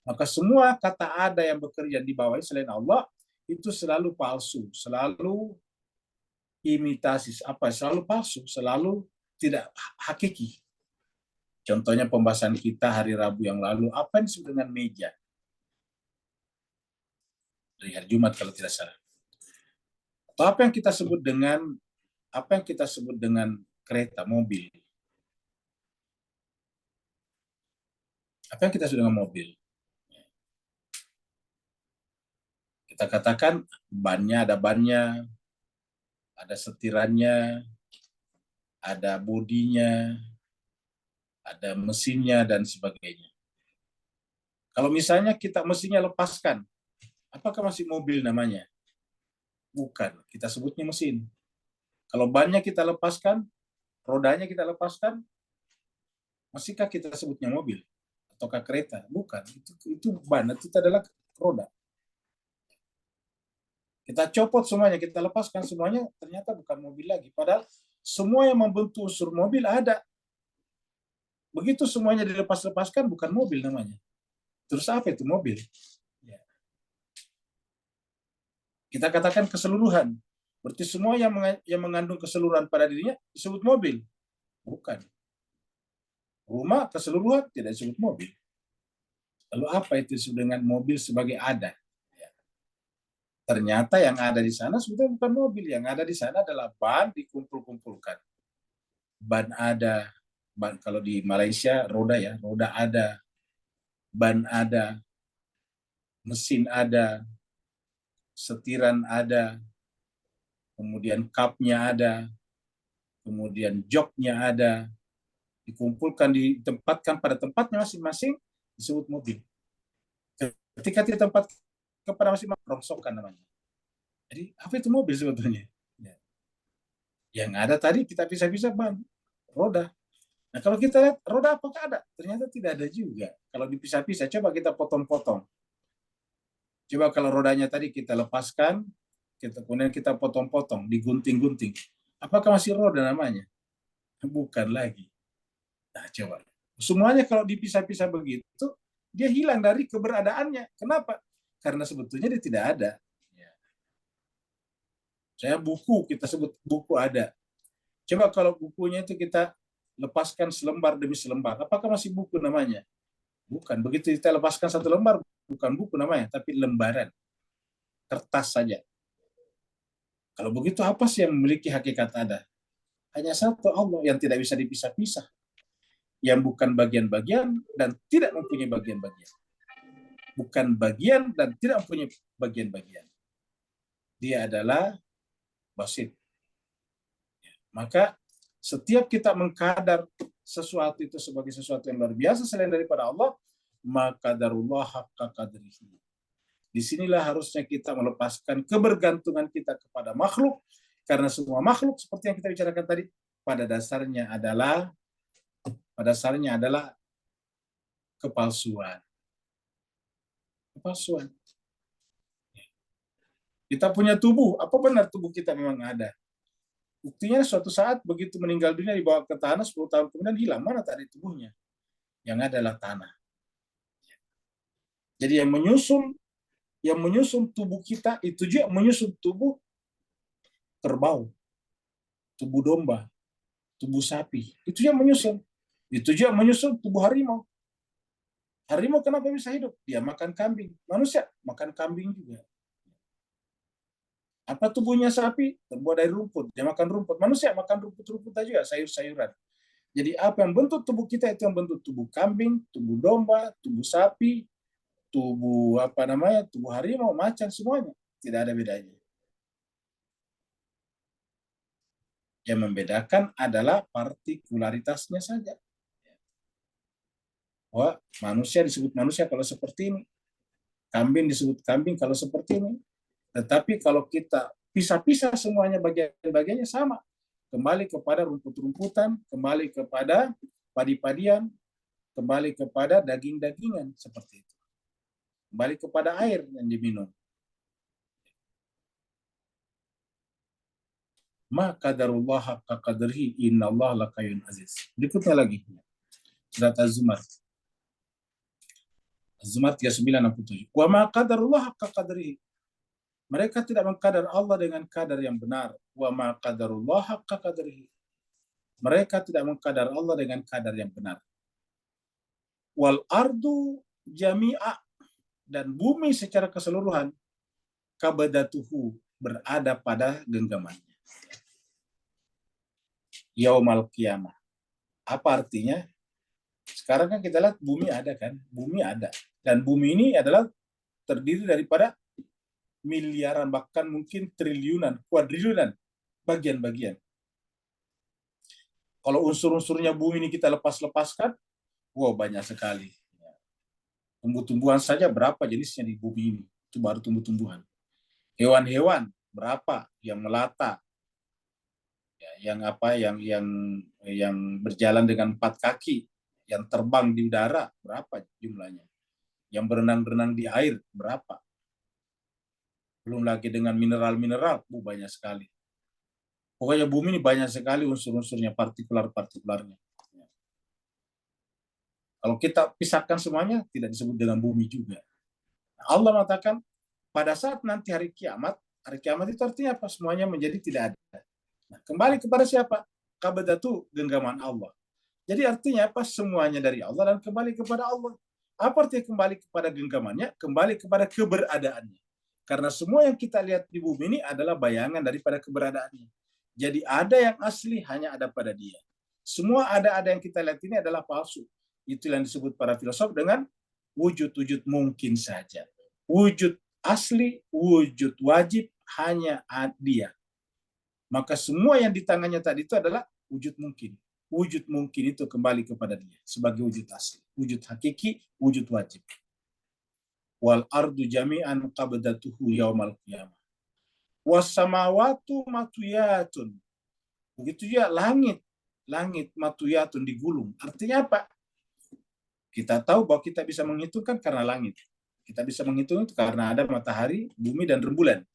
Maka semua kata ada yang bekerja di bawah selain Allah itu selalu palsu, selalu imitasi, selalu palsu, selalu tidak hakiki. Contohnya pembahasan kita hari Rabu yang lalu, apa yang disebut dengan meja? Dari hari Jumat kalau tidak salah. Atau apa yang kita sebut dengan kereta, mobil? Apa yang kita sebut dengan mobil? Kita katakan bannya, ada setirannya, ada bodinya, ada mesinnya, dan sebagainya. Kalau misalnya kita mesinnya lepaskan, apakah masih mobil namanya? Bukan, kita sebutnya mesin. Kalau bannya kita lepaskan, rodanya kita lepaskan, masihkah kita sebutnya mobil? Ataukah kereta? Bukan, itu ban, itu adalah roda. Kita copot semuanya, kita lepaskan semuanya, ternyata bukan mobil lagi. Padahal semua yang membentuk unsur mobil ada. Begitu semuanya dilepas-lepaskan, bukan mobil namanya. Terus apa itu mobil? Ya. Kita katakan keseluruhan. Berarti semua yang mengandung keseluruhan pada dirinya disebut mobil. Bukan. Rumah keseluruhan tidak disebut mobil. Lalu apa itu disebut dengan mobil sebagai ada? Ternyata yang ada di sana sebetulnya bukan mobil, yang ada di sana adalah ban dikumpul-kumpulkan. Ban ada, kalau di Malaysia roda ya, roda ada, ban ada, mesin ada, setiran ada, kemudian kapnya ada, kemudian joknya ada, dikumpulkan, ditempatkan pada tempatnya masing-masing disebut mobil. Ketika ditempatkan kepada masing-masing rongsokan namanya. Jadi apa itu mobil sebetulnya? Ya. Yang ada tadi kita bisa-bisa ban, roda. Nah kalau kita lihat roda apakah ada? Ternyata tidak ada juga. Kalau dipisah-pisah, coba kita potong-potong. Coba kalau rodanya tadi kita lepaskan, kemudian kita potong-potong, digunting-gunting. Apakah masih roda namanya? Bukan lagi. Nah coba. Semuanya kalau dipisah-pisah begitu, dia hilang dari keberadaannya. Kenapa? Karena sebetulnya dia tidak ada. Saya buku, kita sebut buku ada. Coba kalau bukunya itu kita lepaskan selembar demi selembar, apakah masih buku namanya? Bukan. Begitu kita lepaskan satu lembar, bukan buku namanya, tapi lembaran. Kertas saja. Kalau begitu apa sih yang memiliki hakikat ada? Hanya satu, Allah yang tidak bisa dipisah-pisah. Yang bukan bagian-bagian dan tidak mempunyai bagian-bagian. Bukan bagian dan tidak mempunyai bagian-bagian. Dia adalah basit. Maka setiap kita mengkadar sesuatu itu sebagai sesuatu yang luar biasa selain daripada Allah, maka qadarullah haqqa qadrihi. Disinilah harusnya kita melepaskan kebergantungan kita kepada makhluk, karena semua makhluk seperti yang kita bicarakan tadi pada dasarnya adalah kepalsuan. Kepalsuan. Kita punya tubuh, apa benar tubuh kita memang ada? Buktinya suatu saat begitu meninggal dunia dibawa ke tanah 10 tahun kemudian hilang, mana tadi tubuhnya? Yang adalah tanah. Jadi yang menyusun tubuh kita itu juga menyusun tubuh kerbau, tubuh domba, tubuh sapi. Itu yang menyusun. Itu juga menyusun tubuh harimau. Harimau kenapa bisa hidup? Dia makan kambing. Manusia makan kambing juga. Apa tubuhnya sapi? Terbuat dari rumput. Dia makan rumput. Manusia makan rumput-rumput aja, sayur-sayuran. Jadi apa yang bentuk tubuh kita itu yang bentuk tubuh kambing, tubuh domba, tubuh sapi, tubuh tubuh harimau, macan, semuanya. Tidak ada bedanya. Yang membedakan adalah partikularitasnya saja. Wah, manusia disebut manusia kalau seperti ini. Kambing disebut kambing kalau seperti ini. Tetapi kalau kita pisah-pisah semuanya bagian-bagiannya sama. Kembali kepada rumput-rumputan, kembali kepada padi-padian, kembali kepada daging-dagingan seperti itu. Kembali kepada air yang diminum. Ma qadarullah haqqa qadrihi innallaha laqawiyyun aziz. Berikutnya lagi. Surat Az-Zumar. Az-Zumar 3967. Wa ma qadarullah haqqa qadrihi. Mereka tidak mengkadar Allah dengan kadar yang benar. Wa ma qadarullah haqqa qadrihi. Mereka tidak mengkadar Allah dengan kadar yang benar. Wal ardu jami'a, dan bumi secara keseluruhan kabadatuhu, berada pada genggamannya. Yaumal qiyamah. Apa artinya? Sekarang kan kita lihat bumi ada kan? Bumi ada. Dan bumi ini adalah terdiri daripada miliaran, bahkan mungkin triliunan, kuadriliunan bagian-bagian. Kalau unsur-unsurnya bumi ini kita lepas-lepaskan, wow, banyak sekali. Tumbuh-tumbuhan saja berapa jenisnya di bumi ini? Itu baru tumbuh-tumbuhan. Hewan-hewan berapa yang melata, yang berjalan dengan 4 kaki, yang terbang di udara berapa jumlahnya, yang berenang-renang di air berapa, belum lagi dengan mineral-mineral, banyak sekali. Pokoknya bumi ini banyak sekali unsur-unsurnya, partikular-partikularnya. Kalau kita pisahkan semuanya, tidak disebut dengan bumi juga. Allah mengatakan pada saat nanti hari kiamat itu artinya apa? Semuanya menjadi tidak ada. Nah, kembali kepada siapa? Kabadatu, genggaman Allah. Jadi artinya apa? Semuanya dari Allah dan kembali kepada Allah. Apa artinya kembali kepada genggamannya? Kembali kepada keberadaannya. Karena semua yang kita lihat di bumi ini adalah bayangan daripada keberadaannya. Jadi ada yang asli hanya ada pada dia. Semua ada yang kita lihat ini adalah palsu. Itu yang disebut para filosof dengan wujud-wujud mungkin saja. Wujud asli, wujud wajib hanya dia. Maka semua yang di tangannya tadi itu adalah wujud mungkin. Wujud mungkin itu kembali kepada dia sebagai wujud asli, wujud hakiki, wujud wajib. Wal ardu jami'an qabdatuhu yaumal qiyamah. Was samawatu matuyatun. Begitu juga langit matuyatun, digulung. Artinya apa? Kita tahu bahwa kita bisa menghitungkan karena langit. Kita bisa menghitung itu karena ada matahari, bumi, dan rembulan.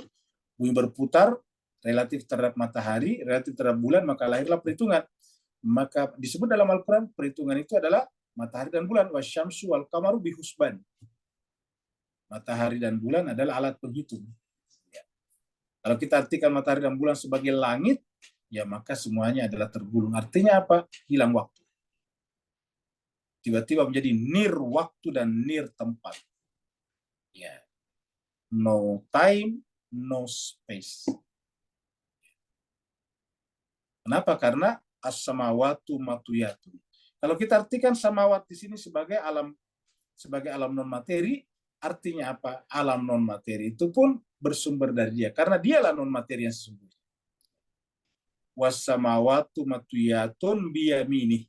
Bumi berputar relatif terhadap matahari, relatif terhadap bulan, maka lahirlah perhitungan. Maka disebut dalam Al-Quran, perhitungan itu adalah matahari dan bulan. Wasyamsu wal qamaru bihusban. Matahari dan bulan adalah alat penghitung. Ya. Kalau kita artikan matahari dan bulan sebagai langit, ya maka semuanya adalah tergulung. Artinya apa? Hilang waktu. Tiba-tiba menjadi nir waktu dan nir tempat. Ya. No time, no space. Kenapa? Karena as-samawatu matuyatun. Kalau kita artikan samawat di sini sebagai alam non materi, artinya apa? Alam non materi itu pun bersumber dari dia, karena dialah non materi yang sesungguhnya. Was-samawatu matuyatun biyaminih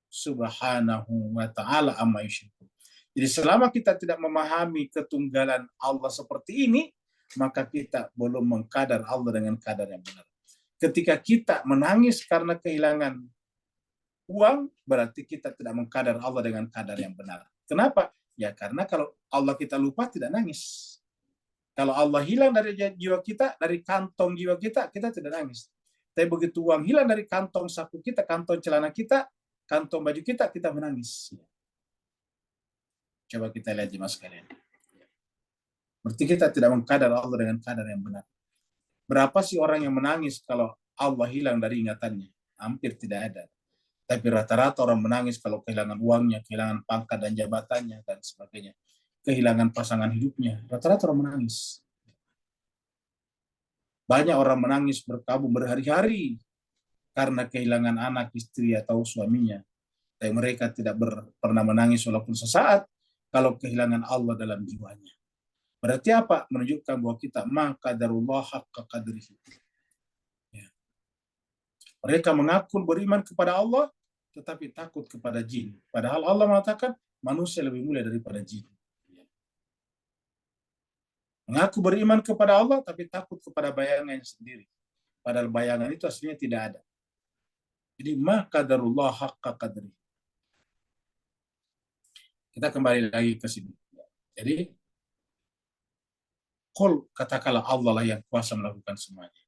subhanahu wa ta'ala amma yusyrikun. Jadi selama kita tidak memahami ketunggalan Allah seperti ini, maka kita belum mengkadar Allah dengan kadar yang benar. Ketika kita menangis karena kehilangan uang, berarti kita tidak mengkadar Allah dengan kadar yang benar. Kenapa? Ya karena kalau Allah kita lupa, tidak nangis. Kalau Allah hilang dari jiwa kita, dari kantong jiwa kita, kita tidak nangis. Tapi begitu uang hilang dari kantong saku kita, kantong celana kita, kantong baju kita, kita menangis. Coba kita lihat jemaah sekalian. Berarti kita tidak mengkadar Allah dengan kadar yang benar. Berapa sih orang yang menangis kalau Allah hilang dari ingatannya? Hampir tidak ada. Tapi rata-rata orang menangis kalau kehilangan uangnya, kehilangan pangkat dan jabatannya, dan sebagainya. Kehilangan pasangan hidupnya. Rata-rata orang menangis. Banyak orang menangis berkabung berhari-hari karena kehilangan anak, istri, atau suaminya. Tapi mereka tidak pernah menangis walaupun sesaat kalau kehilangan Allah dalam jiwanya. Berarti apa? Menunjukkan bahwa kita ma qadarullah haqqa qadrihi. Ya. Mereka mengaku beriman kepada Allah, tetapi takut kepada jin. Padahal Allah mengatakan manusia lebih mulia daripada jin. Ya. Mengaku beriman kepada Allah, tapi takut kepada bayangannya sendiri. Padahal bayangan itu aslinya tidak ada. Jadi ma qadarullah haqqa qadri. Kita kembali lagi ke sini. Jadi qul, katakanlah Allah lah yang kuasa melakukan semuanya.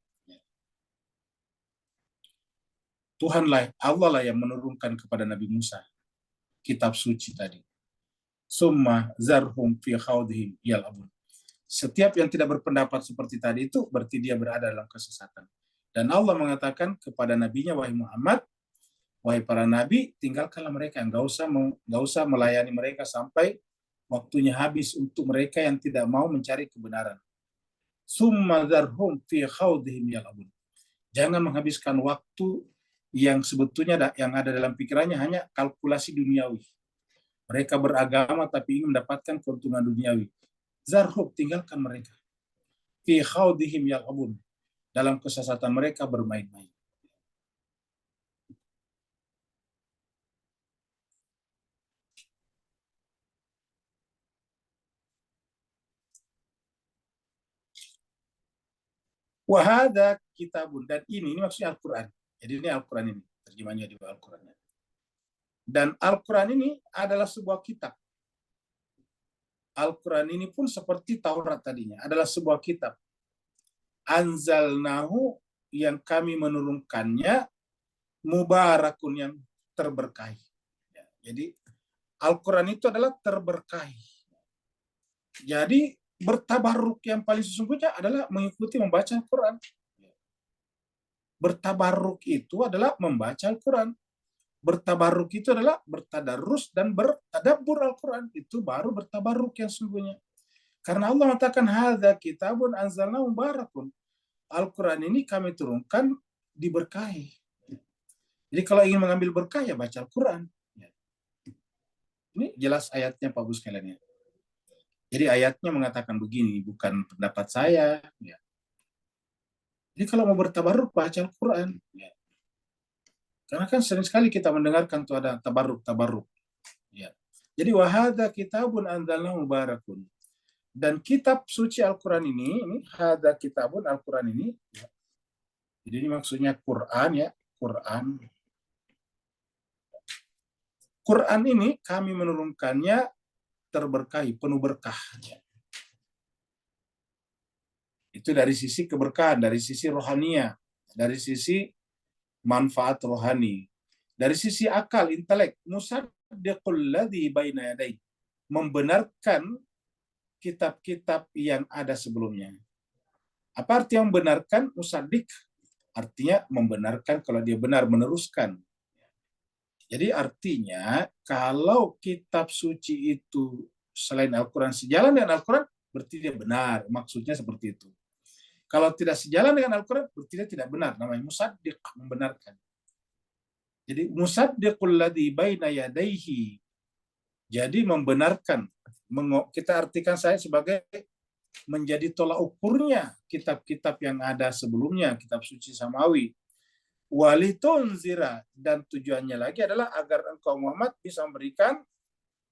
Tuhanlah, Allah lah yang menurunkan kepada Nabi Musa kitab suci tadi. Summa zarhum fi khawdihim yal'abun. Setiap yang tidak berpendapat seperti tadi itu berarti dia berada dalam kesesatan. Dan Allah mengatakan kepada nabinya, wahai Muhammad, wahai para nabi, tinggalkanlah mereka, nggak usah melayani mereka sampai waktunya habis untuk mereka yang tidak mau mencari kebenaran. Summa zarhum fi khawdihim yal'abun. Jangan menghabiskan waktu yang sebetulnya yang ada dalam pikirannya hanya kalkulasi duniawi. Mereka beragama tapi ingin mendapatkan keuntungan duniawi. Zarhum, tinggalkan mereka. Fi khawdihim yal'abun. Dalam kesesatan mereka bermain-main. Wahada kitabun, dan ini maksudnya Al-Quran. Jadi ini Al-Quran ini, terjemahnya di Al-Quran. Dan Al-Quran ini adalah sebuah kitab. Al-Quran ini pun seperti Taurat tadinya, adalah sebuah kitab. Anzalnahu, yang kami menurunkannya, mubarakun, yang terberkahi. Jadi Al-Quran itu adalah terberkahi. Jadi bertabaruk yang paling sesungguhnya adalah mengikuti membaca Al-Quran. Bertabaruk itu adalah membaca Al-Quran. Bertabaruk itu adalah bertadarus dan bertadabbur Al-Quran. Itu baru bertabaruk yang sesungguhnya. Karena Allah mengatakan, hadza kitabun anzalnahu mubarakun. Al-Quran ini kami turunkan diberkahi. Jadi kalau ingin mengambil berkah, ya baca Al-Quran. Ini jelas ayatnya Pak Bu sekalian. Jadi ayatnya mengatakan begini, bukan pendapat saya. Ya. Jadi kalau mau bertabaruk, baca Al-Quran. Ya. Karena kan sering sekali kita mendengarkan tuh ada tabaruk. Ya. Jadi wahada kitabun anzalnahu mubarakun. Dan kitab suci Al-Quran ini hada kitabun Al-Quran ini. Ya. Jadi ini maksudnya Quran ya, Quran. Quran ini kami menurunkannya terberkahi, penuh berkah. Itu dari sisi keberkahan, dari sisi rohania, dari sisi manfaat rohani, dari sisi akal, intelek, musaddiqul ladzi baina yadayhi, membenarkan kitab-kitab yang ada sebelumnya. Apa arti yang membenarkan? Musaddiq artinya membenarkan, kalau dia benar, meneruskan. Jadi artinya kalau kitab suci itu selain Al-Quran sejalan dengan Al-Quran, berarti dia benar. Maksudnya seperti itu. Kalau tidak sejalan dengan Al-Quran, berarti dia tidak benar. Namanya musaddiq, membenarkan. Jadi musaddiqul ladzi baina yadayhi. Jadi membenarkan. Kita artikan saya sebagai menjadi tolak ukurnya kitab-kitab yang ada sebelumnya, kitab suci samawi. Walitunzira, dan tujuannya lagi adalah agar engkau Muhammad bisa memberikan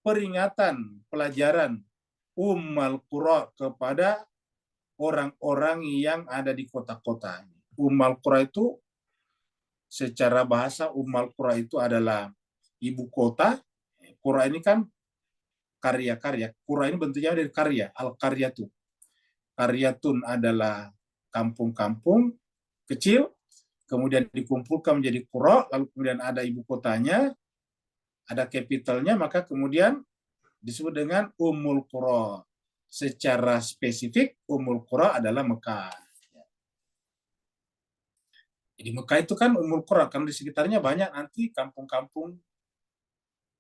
peringatan, pelajaran ummal qura kepada orang-orang yang ada di kota-kota. Ummal qura itu secara bahasa, ummal qura itu adalah ibu kota. Qura ini kan karya-karya. Qura ini bentuknya dari karya, al-qaryatu. Qaryatun adalah kampung-kampung kecil, kemudian dikumpulkan menjadi qura, lalu kemudian ada ibu kotanya, ada capitalnya, maka kemudian disebut dengan Ummul Qura. Secara spesifik, Ummul Qura adalah Mekah. Jadi Mekah itu kan Ummul Qura, karena di sekitarnya banyak nanti kampung-kampung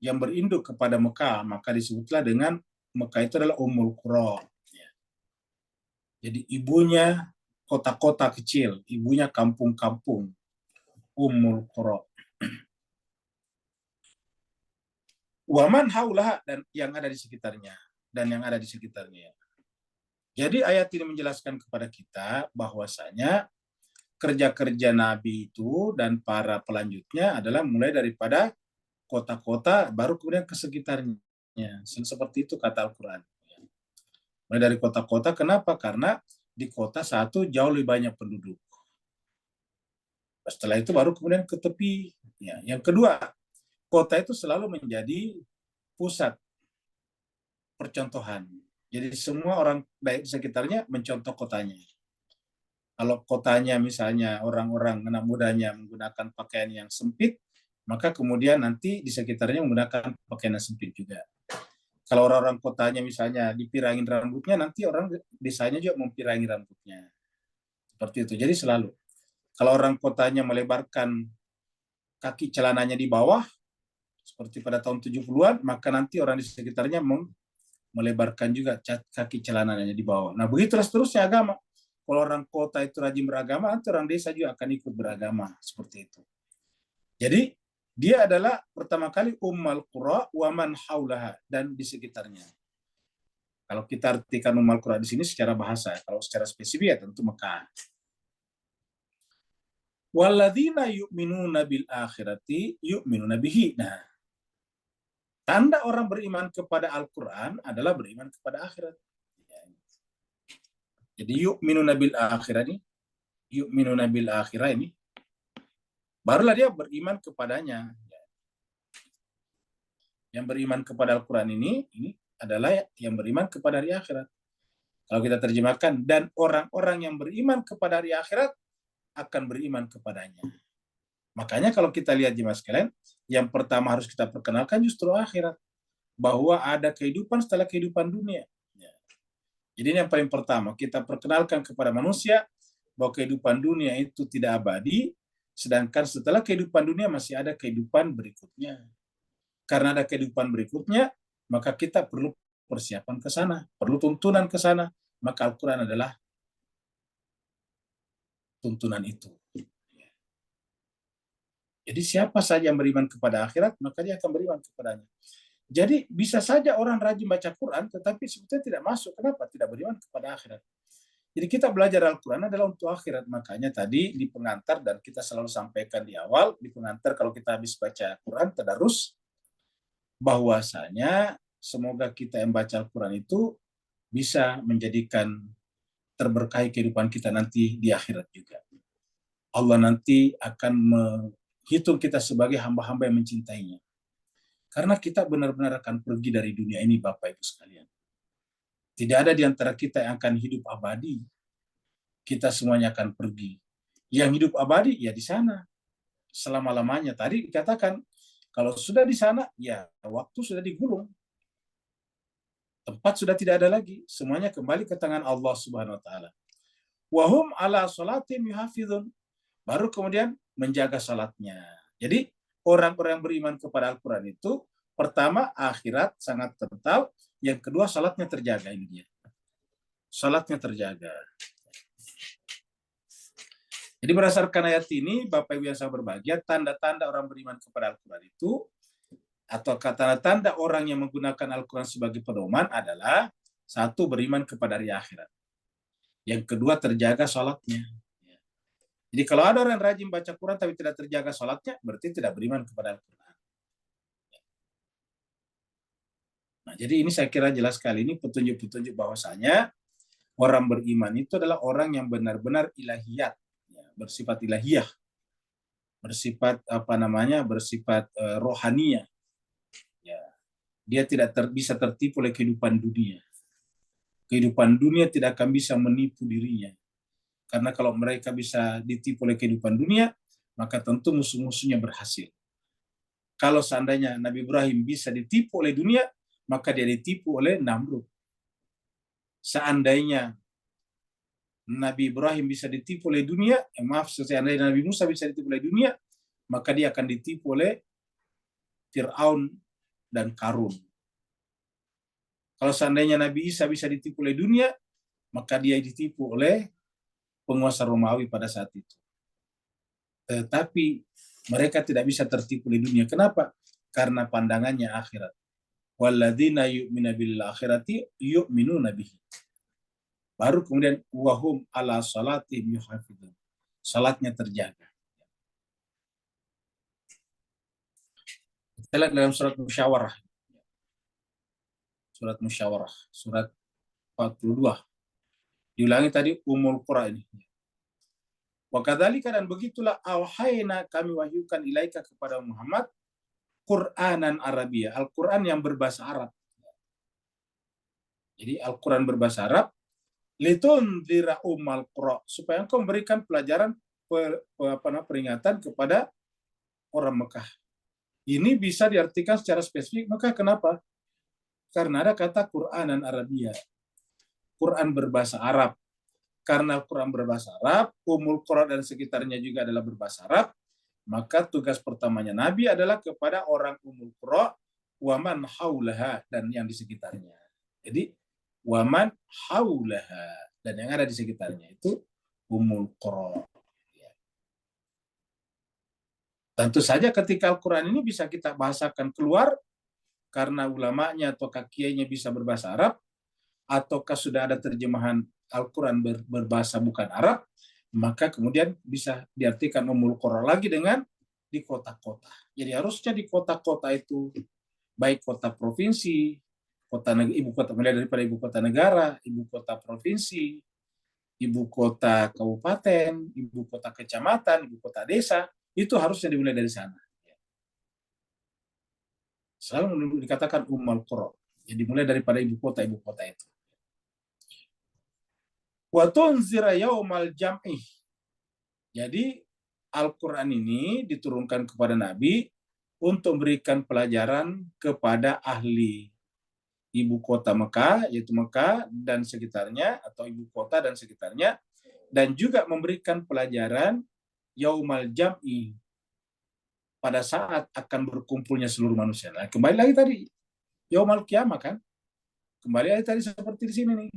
yang berinduk kepada Mekah, maka disebutlah dengan Mekah itu adalah Ummul Qura. Jadi ibunya kota-kota kecil, ibunya kampung-kampung, Ummul Qura. Waman haulaha, dan yang ada di sekitarnya, Jadi ayat ini menjelaskan kepada kita bahwasanya kerja-kerja Nabi itu dan para pelanjutnya adalah mulai daripada kota-kota, baru kemudian ke sekitarnya. Seperti itu kata Al-Quran. Mulai dari kota-kota, kenapa? Karena di kota satu jauh lebih banyak penduduk. Setelah itu baru kemudian ke tepi. Ya. Yang kedua, kota itu selalu menjadi pusat percontohan. Jadi semua orang baik di sekitarnya mencontoh kotanya. Kalau kotanya misalnya orang-orang anak mudanya menggunakan pakaian yang sempit, maka kemudian nanti di sekitarnya menggunakan pakaian yang sempit juga. Kalau orang-orang kotanya misalnya dipirangin rambutnya, nanti orang desanya juga mempirangi rambutnya. Seperti itu. Jadi selalu. Kalau orang kotanya melebarkan kaki celananya di bawah, seperti pada tahun 70-an, maka nanti orang di sekitarnya melebarkan juga kaki celananya di bawah. Nah, begitulah seterusnya agama. Kalau orang kota itu rajin beragama, nanti orang desa juga akan ikut beragama. Seperti itu. Jadi, dia adalah pertama kali ummal qura wa man haulaha, dan di sekitarnya. Kalau kita artikan ummal qura di sini secara bahasa, kalau secara spesifik ya tentu Mekah. Walladzina yu'minuna bil akhirati yu'minuna bihi. Nah, tanda orang beriman kepada Al-Qur'an adalah beriman kepada akhirat. Jadi yu'minuna bil akhirah ini, yu'minuna bil akhirah ini, barulah dia beriman kepadanya. Yang beriman kepada Al-Quran ini adalah yang beriman kepada hari akhirat. Kalau kita terjemahkan, dan orang-orang yang beriman kepada hari akhirat akan beriman kepadanya. Makanya kalau kita lihat jemaah sekalian, yang pertama harus kita perkenalkan justru akhirat. Bahwa ada kehidupan setelah kehidupan dunia. Jadi ini yang paling pertama, kita perkenalkan kepada manusia bahwa kehidupan dunia itu tidak abadi, sedangkan setelah kehidupan dunia masih ada kehidupan berikutnya. Karena ada kehidupan berikutnya, maka kita perlu persiapan ke sana, perlu tuntunan ke sana. Maka Al-Quran adalah tuntunan itu. Jadi siapa saja yang beriman kepada akhirat, maka dia akan beriman kepadanya. Jadi bisa saja orang rajin baca Quran, tetapi sebetulnya tidak masuk. Kenapa? Tidak beriman kepada akhirat. Jadi kita belajar Al-Quran adalah untuk akhirat. Makanya tadi di pengantar, dan kita selalu sampaikan di awal, di pengantar kalau kita habis baca Quran, tadarus, bahwasanya semoga kita yang baca Al-Quran itu bisa menjadikan terberkahi kehidupan kita nanti di akhirat juga. Allah nanti akan menghitung kita sebagai hamba-hamba yang mencintainya. Karena kita benar-benar akan pergi dari dunia ini, Bapak Ibu sekalian. Tidak ada di antara kita yang akan hidup abadi. Kita semuanya akan pergi. Yang hidup abadi, ya di sana. Selama-lamanya. Tadi dikatakan, kalau sudah di sana, ya waktu sudah digulung. Tempat sudah tidak ada lagi. Semuanya kembali ke tangan Allah Subhanahu wa taala. Wahum ala salatim yuhafizun. Baru kemudian menjaga salatnya. Jadi orang-orang beriman kepada Al-Quran itu, pertama akhirat sangat kental, yang kedua salatnya terjaga. Ini dia. Salatnya terjaga. Jadi berdasarkan ayat ini, Bapak Ibu yang saya berbahagia, tanda-tanda orang beriman kepada Al-Quran itu, atau tanda-tanda orang yang menggunakan Al-Quran sebagai pedoman adalah, satu, beriman kepada hari akhirat. Yang kedua, terjaga salatnya. Jadi kalau ada orang yang rajin baca Quran tapi tidak terjaga salatnya, berarti tidak beriman kepada Al-Quran. Nah, jadi ini saya kira jelas sekali, ini petunjuk-petunjuk bahwasanya orang beriman itu adalah orang yang benar-benar ilahiyat, ya, bersifat ilahiyah, bersifat bersifat rohaniyah. Ya, dia tidak bisa tertipu oleh kehidupan dunia. Kehidupan dunia tidak akan bisa menipu dirinya. Karena kalau mereka bisa ditipu oleh kehidupan dunia, maka tentu musuh-musuhnya berhasil. Kalau seandainya Nabi Ibrahim bisa ditipu oleh dunia, maka dia ditipu oleh Namrud. Seandainya Nabi Ibrahim bisa ditipu oleh dunia, seandainya Nabi Musa bisa ditipu oleh dunia, maka dia akan ditipu oleh Fir'aun dan Karun. Kalau seandainya Nabi Isa bisa ditipu oleh dunia, maka dia ditipu oleh penguasa Romawi pada saat itu. Tetapi mereka tidak bisa tertipu oleh dunia. Kenapa? Karena pandangannya akhirat. Walladzina yu'minu bil akhirati yu'minuna bihi. Baru kemudian wahum ala salatihim yuhafizun. Salatnya terjaga. Kita lihat dalam surat Musyawarah. Surat Musyawarah, surat 42. Diulangi tadi Ummul Qura ini. Wa kadzalika, dan begitulah auhayna, kami wahyukan ilaika kepada Muhammad, Qur'anan Arabia, Al-Qur'an yang berbahasa Arab. Jadi Al-Qur'an berbahasa Arab, litundzira ummal qura, supaya engkau memberikan pelajaran peringatan kepada orang Mekah. Ini bisa diartikan secara spesifik Mekah. Kenapa? Karena ada kata Qur'anan Arabia, Quran berbahasa Arab. Karena Quran berbahasa Arab, Ummul Qura dan sekitarnya juga adalah berbahasa Arab, maka tugas pertamanya Nabi adalah kepada orang Ummul Qura, waman haulaha, dan yang di sekitarnya. Jadi waman haulaha, dan yang ada di sekitarnya itu Ummul Qura. Tentu saja ketika Al-Quran ini bisa kita bahasakan keluar, karena ulamanya atau kiainya bisa berbahasa Arab, ataukah sudah ada terjemahan Al-Quran berbahasa bukan Arab, maka kemudian bisa diartikan Ummul Qura lagi dengan di kota-kota. Jadi harusnya di kota-kota itu, baik kota provinsi, ibu kota, mulai daripada ibu kota negara, ibu kota provinsi, ibu kota kabupaten, ibu kota kecamatan, ibu kota desa, itu harusnya dimulai dari sana. Selalu dikatakan Ummul Qura. Jadi mulai daripada ibu kota itu. Wa tunzira yaumal jam'i. Jadi Al-Quran ini diturunkan kepada Nabi untuk memberikan pelajaran kepada ahli ibu kota Mekah, yaitu Mekah dan sekitarnya, atau ibu kota dan sekitarnya, dan juga memberikan pelajaran yaumal jam'i, pada saat akan berkumpulnya seluruh manusia. Nah, kembali lagi tadi, yaumal qiyamah kan? Kembali lagi tadi seperti di sini nih.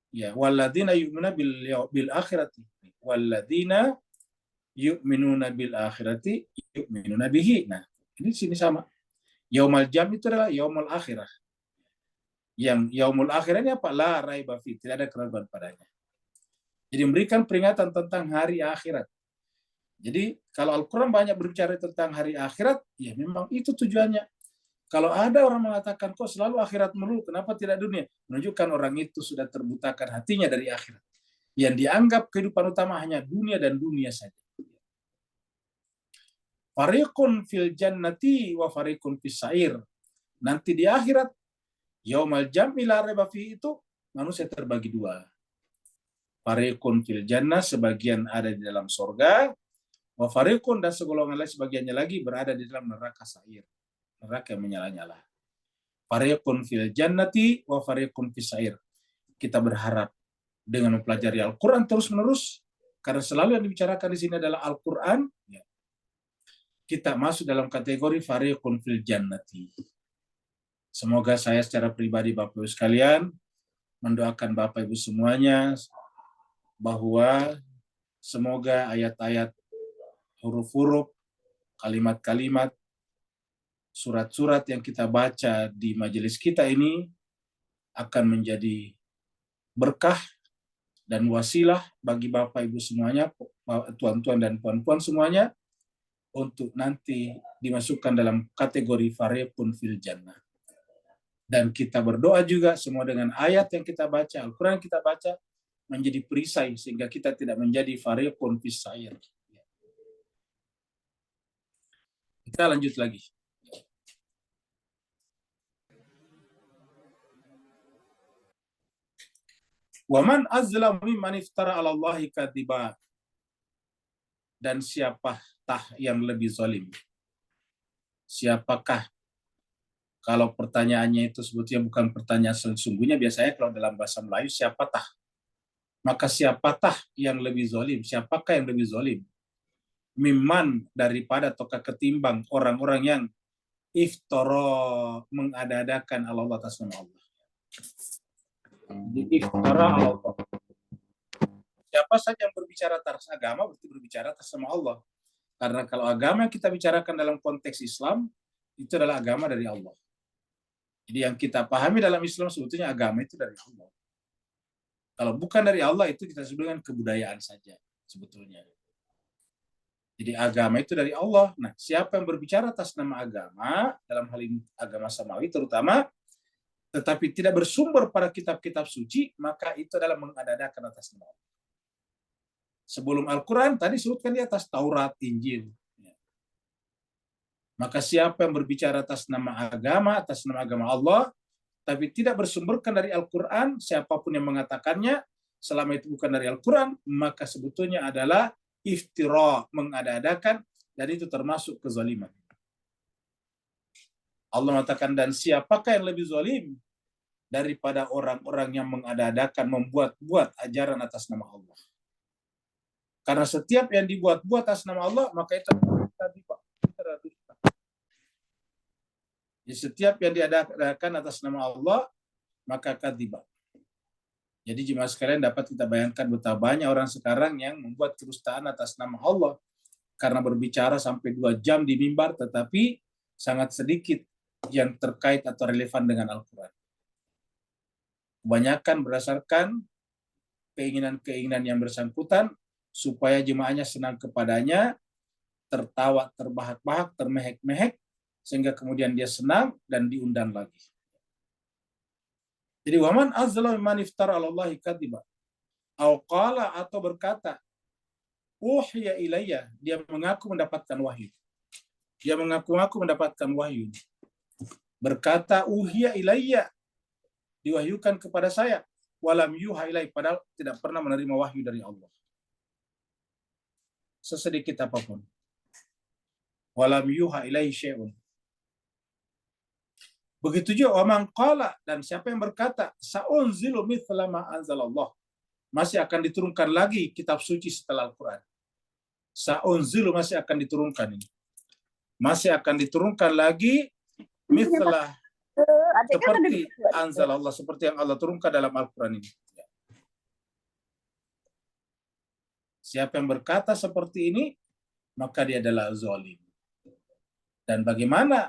Ya, walladzina yu'minuna bil akhirati. Walladzina yu'minuna bil akhirati yu'minuna bihi. Nah, ini sini sama. Yaumal jam itu adalah yaumul akhirah. Yang yaumul akhirah ini apa? La raiba fi, tidak ada keraguan padanya. Jadi memberikan peringatan tentang hari akhirat. Jadi kalau Al-Quran banyak berbicara tentang hari akhirat, ya memang itu tujuannya. Kalau ada orang mengatakan, kok selalu akhirat melulu, kenapa tidak dunia? Menunjukkan orang itu sudah terbutakan hatinya dari akhirat. Yang dianggap kehidupan utama hanya dunia dan dunia saja. Fariqun fil jannati wa fariqun fis sa'ir. Nanti di akhirat, yaumal jam'i la raiba fihi, itu manusia terbagi dua. Fariqun fil jannah, sebagian ada di dalam surga, wa fariqun, dan segolongan lain sebagiannya lagi berada di dalam neraka sa'ir, neraka yang menyala-nyala. Fariqun fil jannati wa fariqun fis sa'ir. Kita berharap dengan mempelajari Al-Quran terus-menerus, karena selalu yang dibicarakan di sini adalah Al-Quran, ya, kita masuk dalam kategori fariqun fil jannati. Semoga saya secara pribadi Bapak Ibu sekalian mendoakan Bapak Ibu semuanya bahwa semoga ayat-ayat, huruf-huruf, kalimat-kalimat, surat-surat yang kita baca di majelis kita ini akan menjadi berkah dan wasilah bagi Bapak Ibu semuanya, tuan-tuan dan puan-puan semuanya, untuk nanti dimasukkan dalam kategori fariqun fil jannah. Dan kita berdoa juga semua dengan ayat yang kita baca, Al-Quran yang kita baca, menjadi perisai sehingga kita tidak menjadi fariqun fis sa'ir. Kita lanjut lagi. Waman azlamu mimman iftara 'ala Allahi kadziba. Dan siapakah yang lebih zalim? Siapakah? Kalau pertanyaannya itu sebetulnya bukan pertanyaan sesungguhnya, biasanya kalau dalam bahasa Melayu siapakah? Maka siapakah yang lebih zalim? Siapakah yang lebih zalim? Mimman, daripada ataukah ketimbang orang-orang yang iftara, mengada-adakan Allah atas nama Allah. Iftara Allah. Siapa saja yang berbicara atas agama berarti berbicara atas nama Allah. Karena kalau agama yang kita bicarakan dalam konteks Islam itu adalah agama dari Allah. Jadi yang kita pahami dalam Islam sebetulnya agama itu dari Allah. Kalau bukan dari Allah itu kita sebut dengan kebudayaan saja sebetulnya. Jadi agama itu dari Allah. Nah, siapa yang berbicara atas nama agama, dalam hal ini agama samawi terutama, tetapi tidak bersumber pada kitab-kitab suci, maka itu adalah mengada-adakan atas nama Allah. Sebelum Al-Quran, tadi sebutkan di atas Taurat, Injil. Maka siapa yang berbicara atas nama agama Allah, tapi tidak bersumberkan dari Al-Quran, siapapun yang mengatakannya, selama itu bukan dari Al-Quran, maka sebetulnya adalah iftira, mengada-adakan, dan itu termasuk kezaliman. Allah mengatakan, dan siapakah yang lebih zalim daripada orang-orang yang mengada-adakan, membuat-buat ajaran atas nama Allah. Karena setiap yang dibuat-buat atas nama Allah, maka itu tadi Pak. Jadi setiap yang diadakan atas nama Allah, maka kadzibah. Jadi jemaah sekalian dapat kita bayangkan betapa banyak orang sekarang yang membuat kedustaan atas nama Allah. Karena berbicara sampai 2 jam di mimbar, tetapi sangat sedikit yang terkait atau relevan dengan Al-Quran. Kebanyakan berdasarkan keinginan-keinginan yang bersangkutan, supaya jemaahnya senang kepadanya, tertawa, terbahak-bahak, termehek-mehek, sehingga kemudian dia senang dan diundang lagi. Jadi waman azlam man iftara 'alallahi kadziba au qala, atau berkata uhiya ilayya, dia mengaku mendapatkan wahyu. Dia mengaku-ngaku mendapatkan wahyu. Berkata uhiya ilayya, diwahyukan kepada saya, walam yuha ilai, padahal tidak pernah menerima wahyu dari Allah. Sesedikit apapun. Walam yuha ilaihi syai'un. Begitu juga waman qala, dan siapa yang berkata saunzilu mithla ma anzalallah, masih akan diturunkan lagi kitab suci setelah Al-Quran. Saunzilu, masih akan diturunkan ini. Masih akan diturunkan lagi mithla, seperti anzalallah, seperti yang Allah turunkan dalam Al-Quran ini. Siapa yang berkata seperti ini, maka dia adalah zalim. Dan bagaimana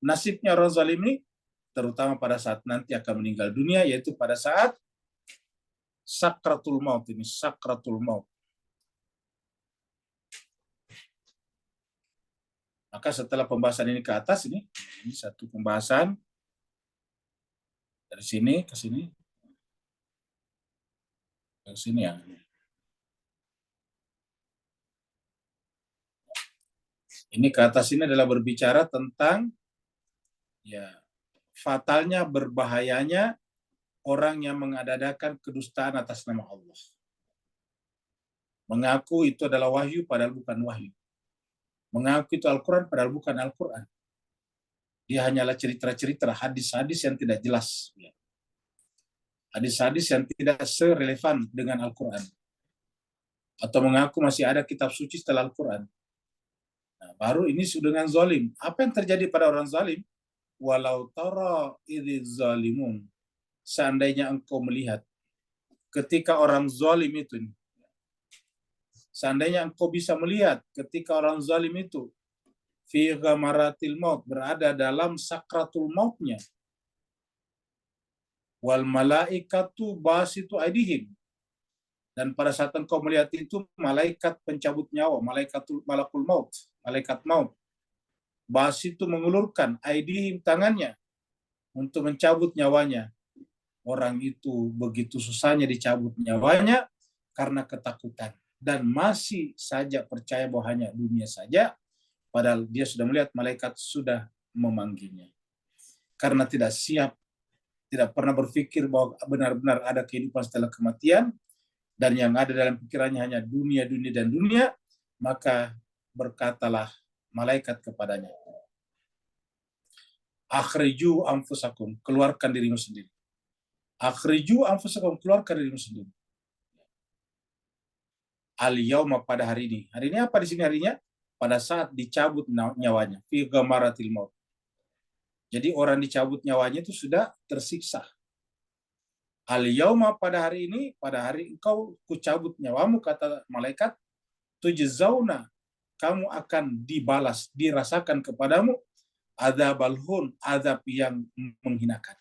nasibnya orang zalim ini? Terutama pada saat nanti akan meninggal dunia, yaitu pada saat sakratul maut ini, sakratul maut. Maka setelah pembahasan ini ke atas, ini satu pembahasan dari sini ke sini, ke sini ya. Ini ke atas ini adalah berbicara tentang ya fatalnya, berbahayanya orang yang mengada-adakan kedustaan atas nama Allah. Mengaku itu adalah wahyu padahal bukan wahyu. Mengaku itu Al-Quran padahal bukan Al-Quran. Dia hanyalah cerita-cerita, hadis-hadis yang tidak jelas. Hadis-hadis yang tidak serelevan dengan Al-Quran. Atau mengaku masih ada kitab suci setelah Al-Quran. Nah, baru ini sudah dengan zalim. Apa yang terjadi pada orang zalim? Walau tara idz zalimun. Seandainya engkau melihat ketika orang zalim itu, seandainya engkau bisa melihat ketika orang zalim itu fi ghamaratil maut, berada dalam sakratul mautnya, wal malaikatu basitu aidihim, dan pada saat engkau melihat itu malaikat pencabut nyawa, malakul maut, malaikat maut, basitu mengulurkan aidihim, tangannya untuk mencabut nyawanya. Orang itu begitu susahnya dicabut nyawanya karena ketakutan, dan masih saja percaya bahwa hanya dunia saja, padahal dia sudah melihat malaikat sudah memanggilnya. Karena tidak siap, tidak pernah berpikir bahwa benar-benar ada kehidupan setelah kematian, dan yang ada dalam pikirannya hanya dunia, dunia, dan dunia, maka berkatalah malaikat kepadanya, akhriju anfusakum, keluarkan dirimu sendiri. Akhriju anfusakum, keluarkan dirimu sendiri. Al-yauma, pada hari ini. Hari ini apa di sini harinya? Pada saat dicabut nyawanya. Fi ghamaratil maut. Jadi orang dicabut nyawanya itu sudah tersiksa. Al-yauma, pada hari ini, pada hari engkau kucabut nyawamu, kata malaikat, tujzauna, kamu akan dibalas, dirasakan kepadamu adzabal hun, azab yang menghinakan.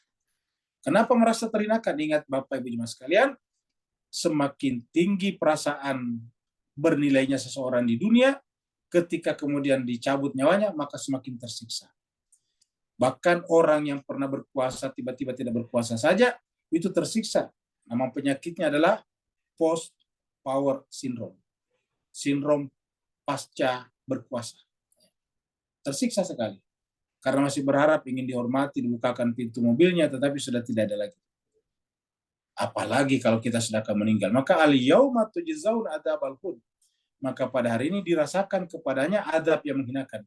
Kenapa merasa terhinakan? Ingat Bapak Ibu jemaah sekalian, semakin tinggi perasaan bernilainya seseorang di dunia, ketika kemudian dicabut nyawanya, maka semakin tersiksa. Bahkan orang yang pernah berpuasa tiba-tiba tidak berpuasa saja, itu tersiksa. Nama penyakitnya adalah post power syndrome. Sindrom pasca berkuasa. Tersiksa sekali. Karena masih berharap ingin dihormati, dibukakan pintu mobilnya, tetapi sudah tidak ada lagi. Apalagi kalau kita sudah akan meninggal. Maka al-yauma tujzaun adzabal khuld. Maka pada hari ini dirasakan kepadanya adab yang menghinakan.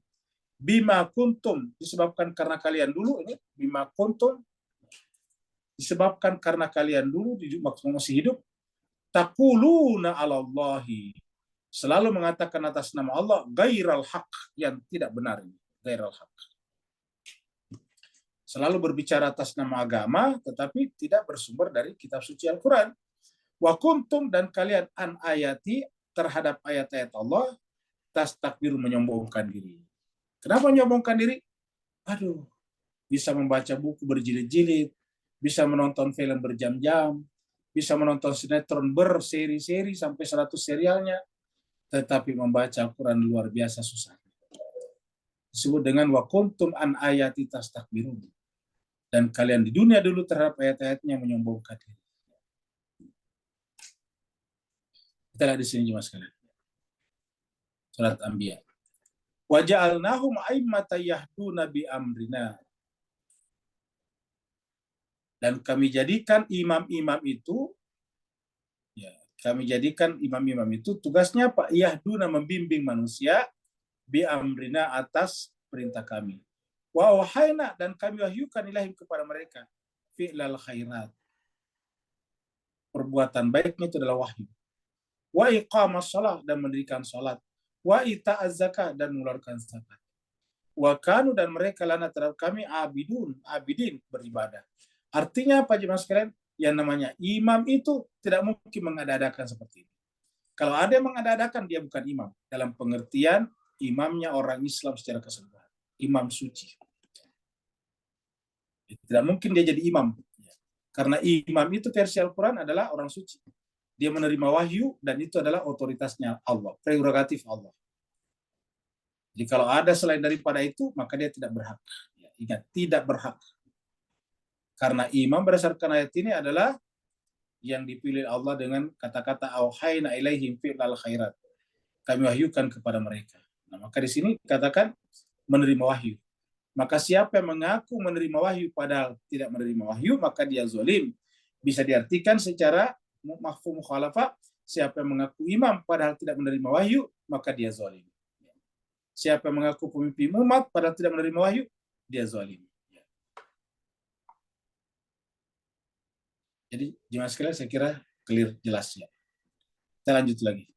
Bima kuntum, disebabkan karena kalian dulu, ini bima kuntum, disebabkan karena kalian dulu waktu masih hidup, taquluna 'alallahi, selalu mengatakan atas nama Allah ghairal haq, yang tidak benar ini, ghairal haq. Selalu berbicara atas nama agama, tetapi tidak bersumber dari kitab suci Al-Quran. Wa kuntum, dan kalian an ayati, terhadap ayat-ayat Allah, tastakbiru, menyombongkan diri. Kenapa menyombongkan diri? Aduh, bisa membaca buku berjilid-jilid, bisa menonton film berjam-jam, bisa menonton sinetron berseri-seri sampai 100 serialnya, tetapi membaca Al-Quran luar biasa susah. Disebut dengan wa kuntum an ayati tastakbirun. Dan kalian di dunia dulu terhadap ayat-ayatnya menyombongkan diri. Kita lihat di sini cuma sekalian. Surat Anbiya. Wa ja'alnahum a'immatan yahduna bi amrina. Dan kami jadikan imam-imam itu, ya, kami jadikan imam-imam itu tugasnya Pak Yahduna, membimbing manusia, bi amrina, atas perintah kami. Wa wahayna, dan kami wahyukan ilahim kepada mereka, fi'lal khairat, perbuatan baiknya itu adalah wahyu. Wa iqamas shalah, dan mendirikan salat. Wa ita'az zakat, dan mengeluarkan zakat. Wa kanu, dan mereka lana terhadap kami abidin, beribadah. Artinya apa jemaah sekalian? Yang namanya imam itu tidak mungkin mengada-adakan seperti ini. Kalau ada yang mengada-adakan, dia bukan imam. Dalam pengertian imamnya orang Islam secara keseluruhan. Imam suci. Tidak mungkin dia jadi imam. Karena imam itu versi Al-Quran adalah orang suci. Dia menerima wahyu, dan itu adalah otoritasnya Allah, prerogatif Allah. Jadi kalau ada selain daripada itu, maka dia tidak berhak. Ingat, tidak berhak. Karena imam berdasarkan ayat ini adalah yang dipilih Allah dengan kata-kata auhayna ilaihim fi'lal khairat. Kami wahyukan kepada mereka. Nah, maka di sini dikatakan menerima wahyu. Maka siapa yang mengaku menerima wahyu padahal tidak menerima wahyu, maka dia zalim. Bisa diartikan secara mafhum mukhalafah, siapa yang mengaku imam padahal tidak menerima wahyu, maka dia zalim. Siapa yang mengaku pemimpin umat padahal tidak menerima wahyu, dia zalim. Jadi jemaah sekalian, saya kira clear, jelas ya. Kita lanjut lagi.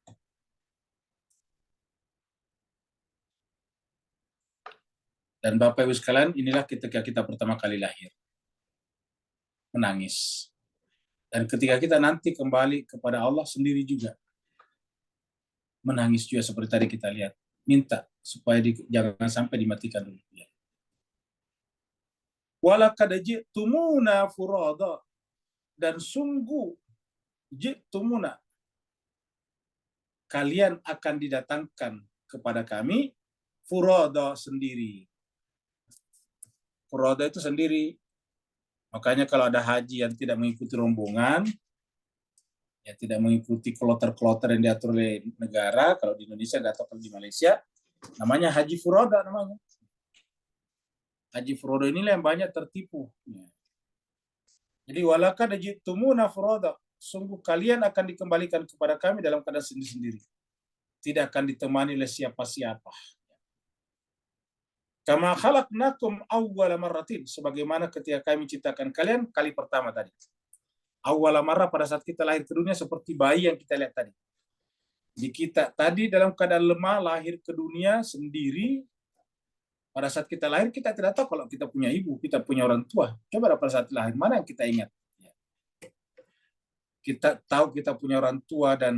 Dan Bapak Ibu sekalian, inilah ketika kita pertama kali lahir. Menangis. Dan ketika kita nanti kembali kepada Allah sendiri juga. Menangis juga seperti tadi kita lihat. Minta supaya jangan sampai dimatikan dulu. Walaqad ji'tumuna furada. Dan sungguh ji'tumuna, kalian akan didatangkan kepada kami furada, sendiri. Furada itu sendiri. Makanya kalau ada haji yang tidak mengikuti rombongan, ya tidak mengikuti kloter-kloter yang diatur oleh negara, kalau di Indonesia nggak tahu, kalau di Malaysia namanya haji furada namanya. Haji furada inilah yang banyak tertipu. Jadi walaqad ji'tumuna furada, sungguh kalian akan dikembalikan kepada kami dalam keadaan sendiri-sendiri. Tidak akan ditemani oleh siapa-siapa. Kama khalaqnakum awwala marratin, sebagaimana ketika kami ciptakan kalian kali pertama tadi. Awwala marrah, pada saat kita lahir ke dunia seperti bayi yang kita lihat tadi. Jadi kita tadi dalam keadaan lemah lahir ke dunia sendiri. Pada saat kita lahir, kita tidak tahu kalau kita punya ibu, kita punya orang tua. Coba pada saat lahir, mana yang kita ingat? Kita tahu kita punya orang tua dan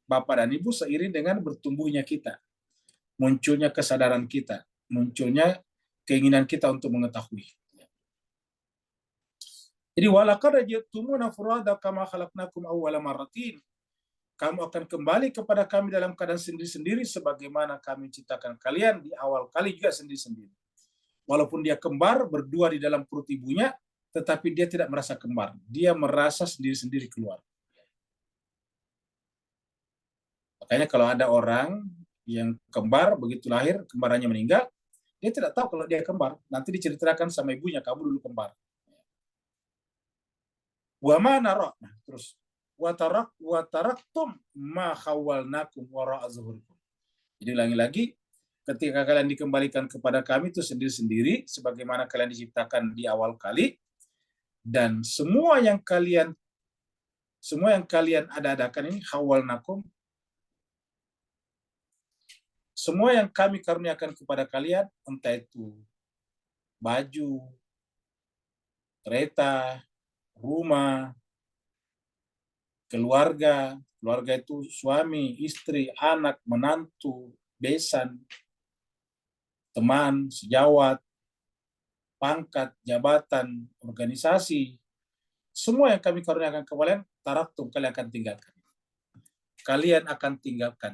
bapak dan ibu seiring dengan bertumbuhnya kita. Munculnya kesadaran kita. Munculnya keinginan kita untuk mengetahui. Jadi, walaqad ji'tumuna furada kama khalaqnakum awwala marratin. Kamu akan kembali kepada kami dalam keadaan sendiri-sendiri sebagaimana kami ciptakan kalian di awal kali juga sendiri-sendiri. Walaupun dia kembar berdua di dalam perut ibunya, tetapi dia tidak merasa kembar. Dia merasa sendiri-sendiri keluar. Makanya kalau ada orang yang kembar, begitu lahir, kembarannya meninggal, dia tidak tahu kalau dia kembar. Nanti diceritakan sama ibunya, kamu dulu kembar. Wa ma nara. Nah, terus wa taraktum ma khawwalnakum wara'a zuhurikum. Jadi ulangi lagi, ketika kalian dikembalikan kepada kami itu sendiri-sendiri sebagaimana kalian diciptakan di awal kali, dan semua yang kalian ada-adakan ini khawwalnakum, semua yang kami karuniakan kepada kalian, entah itu baju, kereta, rumah, keluarga itu suami, istri, anak, menantu, besan, teman, sejawat, pangkat, jabatan, organisasi, semua yang kami karuniakan kepada kalian, taraktum, kalian akan tinggalkan. Kalian akan tinggalkan.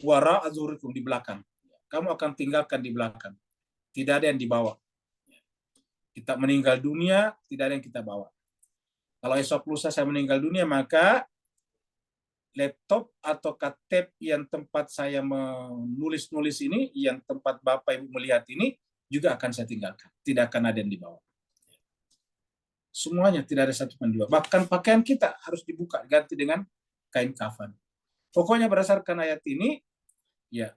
Wara azurikum, di belakang. Kamu akan tinggalkan di belakang. Tidak ada yang dibawa. Kita meninggal dunia, tidak ada yang kita bawa. Kalau esok lusa saya meninggal dunia, maka laptop atau tab yang tempat saya menulis-nulis ini, yang tempat Bapak Ibu melihat ini, juga akan saya tinggalkan. Tidak akan ada yang dibawa. Semuanya, tidak ada satu pun dibawa. Bahkan pakaian kita harus dibuka, ganti dengan kain kafan. Pokoknya berdasarkan ayat ini, ya,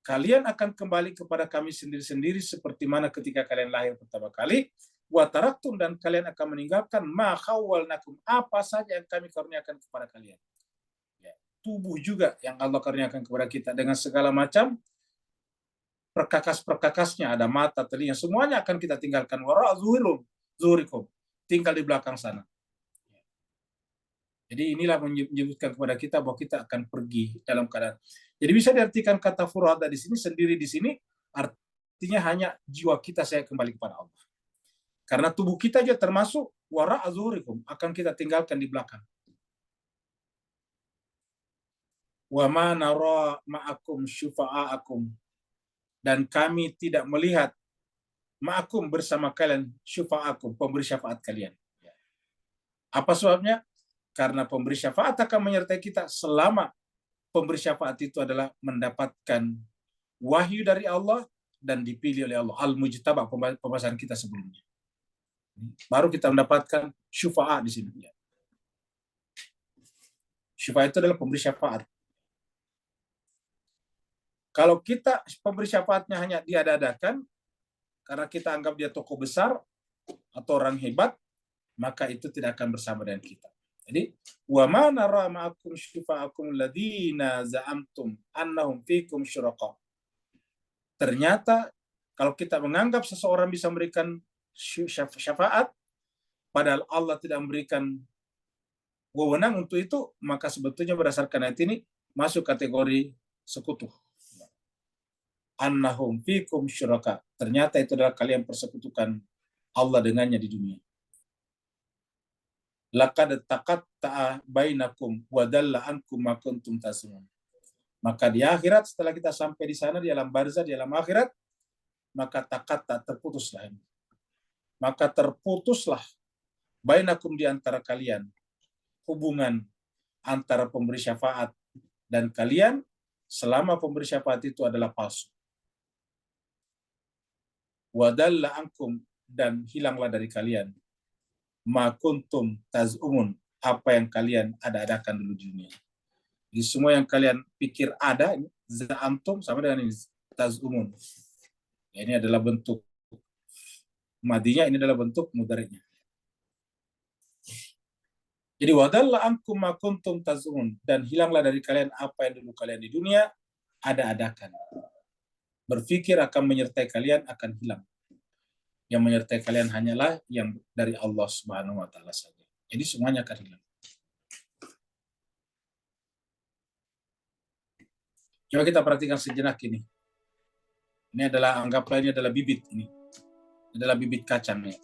kalian akan kembali kepada kami sendiri-sendiri seperti mana ketika kalian lahir pertama kali. Wa taraktum, dan kalian akan meninggalkan ma khawwalnakum, apa saja yang kami karuniakan kepada kalian. Ya, tubuh juga yang Allah karuniakan kepada kita dengan segala macam perkakas-perkakasnya, ada mata, telinga, semuanya akan kita tinggalkan. Wara zuhurikum, tinggal di belakang sana. Jadi inilah menyebutkan kepada kita bahwa kita akan pergi dalam keadaan. Jadi bisa diartikan kata furada di sini, sendiri di sini, artinya hanya jiwa kita saya kembali kepada Allah. Karena tubuh kita aja termasuk wara azhurikum, akan kita tinggalkan di belakang. Wa ma nara ma'akum syufa'akum, dan kami tidak melihat ma'akum, bersama kalian, syufa'akum, pemberi syafaat kalian. Apa sebabnya? Karena pemberi syafaat akan menyertai kita selama pemberi syafaat itu adalah mendapatkan wahyu dari Allah dan dipilih oleh Allah. Al-Mujtaba, pembahasan kita sebelumnya. Baru kita mendapatkan syufa'a di sini. Syufa'a itu adalah pemberi syafaat. Kalau kita pemberi syafaatnya hanya diada-adakan, karena kita anggap dia tokoh besar atau orang hebat, maka itu tidak akan bersama dengan kita. Jadi, wa ma nara ma'akum syufa'akum alladziina za'amtum annahum fikum syuraka. Ternyata kalau kita menganggap seseorang bisa memberikan syafaat, padahal Allah tidak memberikan wewenang untuk itu, maka sebetulnya berdasarkan ayat ini masuk kategori sekutu. Annahum fikum syuraka. Ternyata itu adalah kalian persekutukan Allah dengannya di dunia. Laqad taqatta'a bainakum wa dalla ankum ma kuntum tasmun. Maka di akhirat, setelah kita sampai di sana, di alam barzah, di alam akhirat, maka taqatta, terputuslah. Maka terputuslah bainakum, di antara kalian, hubungan antara pemberi syafaat dan kalian selama pemberi syafaat itu adalah palsu. Wadalla ankum, dan hilanglah dari kalian ma kuntum taz'umun, apa yang kalian ada-adakan dulu di dunia. Jadi semua yang kalian pikir ada, za'amtum sama dengan ini, taz'umun. Ya, ini adalah bentuk madinya, ini adalah bentuk mudhari'nya. Jadi wadalla ankum ma kuntum taz'umun, dan hilanglah dari kalian apa yang dulu kalian di dunia ada-adakan. Berpikir akan menyertai kalian akan hilang. Yang menyertai kalian hanyalah yang dari Allah Subhanahu wa taala saja. Jadi semuanya akan hilang. Coba kita perhatikan sejenak ini. Ini adalah, anggaplah ini adalah bibit ini. Ini adalah bibit kacang ya.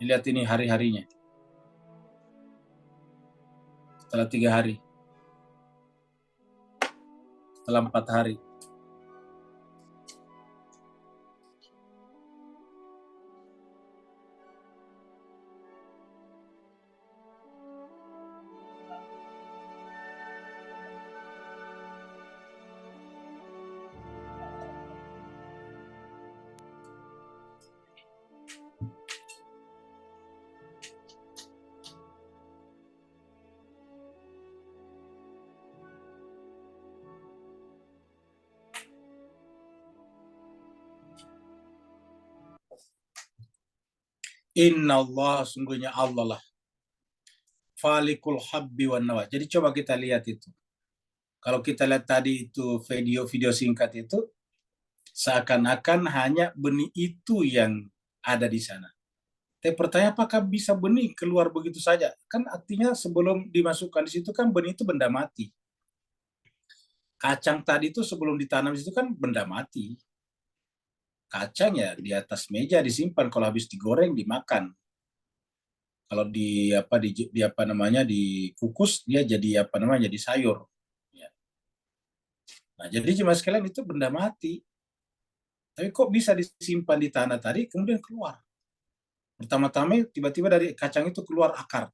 Lihat ini hari-harinya. Setelah 3 hari. Setelah 4 hari. Inna Allah, sungguhnya Allah lah. Falikul habbi wan nawa. Jadi coba kita lihat itu. Kalau kita lihat tadi itu video-video singkat itu, seakan-akan hanya benih itu yang ada di sana. Tapi pertanyaan, apakah bisa benih keluar begitu saja? Kan artinya sebelum dimasukkan di situ kan benih itu benda mati. Kacang tadi itu sebelum ditanam di situ kan benda mati. Kacang ya di atas meja disimpan, kalau habis digoreng dimakan. Kalau di apa namanya dikukus dia jadi apa namanya jadi sayur. Ya. Nah, jadi cuma sekalian itu benda mati. Tapi kok bisa disimpan di tanah tadi kemudian keluar? Pertama-tama tiba-tiba dari kacang itu keluar akar,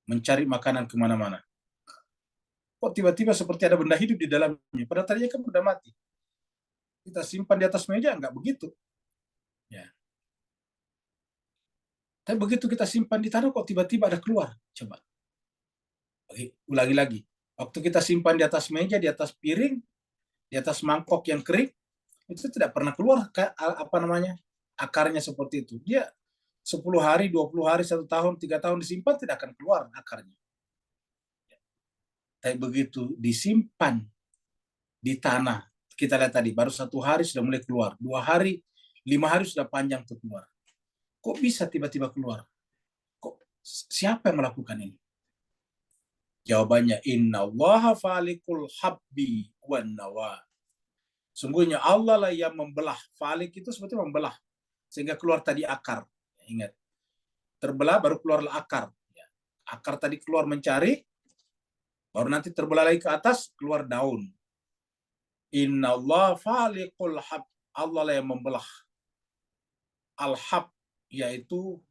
mencari makanan kemana-mana. Kok tiba-tiba seperti ada benda hidup di dalamnya? Padahal tadinya kan benda mati. Kita simpan di atas meja, nggak begitu. Ya. Tapi begitu kita simpan di tanah, kok tiba-tiba ada keluar? Coba. Ulangi lagi. Waktu kita simpan di atas meja, di atas piring, di atas mangkok yang kering, itu tidak pernah keluar apa namanya akarnya seperti itu. Dia 10 hari, 20 hari, 1 tahun, 3 tahun disimpan tidak akan keluar akarnya. Tapi begitu disimpan di tanah, kita lihat tadi baru 1 hari sudah mulai keluar, 2 hari, 5 hari sudah panjang untuk keluar. Kok bisa tiba-tiba keluar? Kok siapa yang melakukan ini? Jawabannya Inna Allaha falikul habbi wan nawa. Sungguhnya Allah lah yang membelah. Falik itu seperti membelah sehingga keluar tadi akar. Ingat, terbelah baru keluarlah akar. Akar tadi keluar mencari, baru nanti terbelah lagi ke atas keluar daun. Inna Allah falikul hab. Allah lah yang membelah. Al-hab yaitu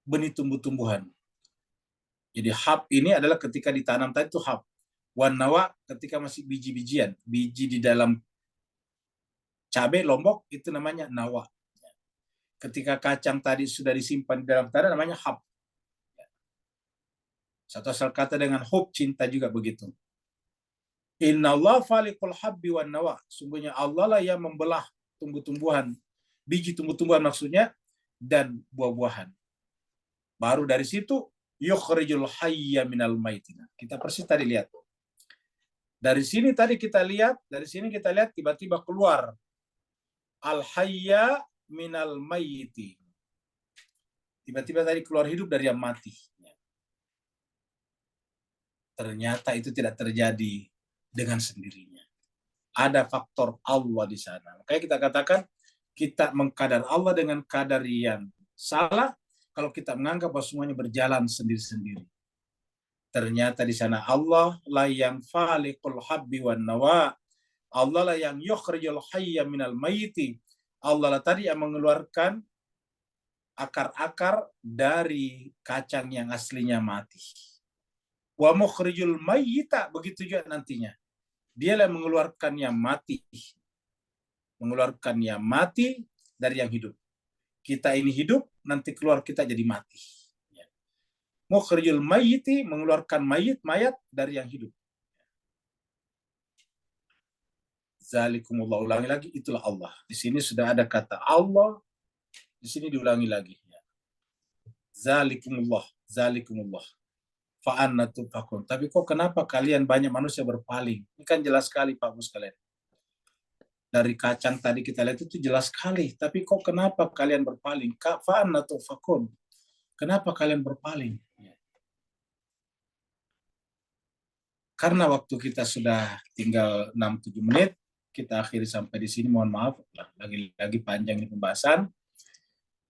benih tumbuh-tumbuhan. Jadi hab ini adalah ketika ditanam tadi itu hab. Wan nawa ketika masih biji-bijian, biji di dalam cabai lombok itu namanya nawa. Ketika kacang tadi sudah disimpan di dalam tanah namanya hab. Satu asal kata dengan hub, cinta juga begitu. Inna Allah falikul habbi wan nawa. Sungguhnya Allah lah yang membelah tumbuh-tumbuhan, biji tumbuh-tumbuhan maksudnya, dan buah-buahan. Baru dari situ yukhrijul hayya minal maitina. Kita persis tadi lihat. Dari sini kita lihat tiba-tiba keluar al hayya minal maiti. Tiba-tiba tadi keluar hidup dari yang mati. Ternyata itu tidak terjadi dengan sendirinya. Ada faktor Allah di sana. Makanya kita katakan kita mengkadar Allah dengan kadar yang salah kalau kita menganggap bahwa semuanya berjalan sendiri-sendiri. Ternyata di sana Allah lah yang falikul habbi wan nawa. Allah lah yang yukhrijul hayya minal maiti. Allah lah tadi yang mengeluarkan akar-akar dari kacang yang aslinya mati. Wa mukhrijul mayyita, begitu juga nantinya. Dialah mengeluarkan yang mati. Mengeluarkan yang mati dari yang hidup. Kita ini hidup, nanti keluar kita jadi mati. Mukhrijul mayyiti, mengeluarkan mayat dari yang hidup. Zalikumullah, ulangi lagi, itulah Allah. Di sini sudah ada kata Allah, di sini diulangi lagi. Zalikumullah, zalikumullah. Fa'anna tufakun. Tapi kok kenapa kalian banyak manusia berpaling? Ini kan jelas sekali Pak Bu sekalian. Dari kacang tadi kita lihat itu jelas sekali. Tapi kok kenapa kalian berpaling? Fa'anna tufakun. Kenapa kalian berpaling? Karena waktu kita sudah tinggal 6-7 menit, kita akhiri sampai di sini. Mohon maaf, lagi-lagi panjang ini pembahasan.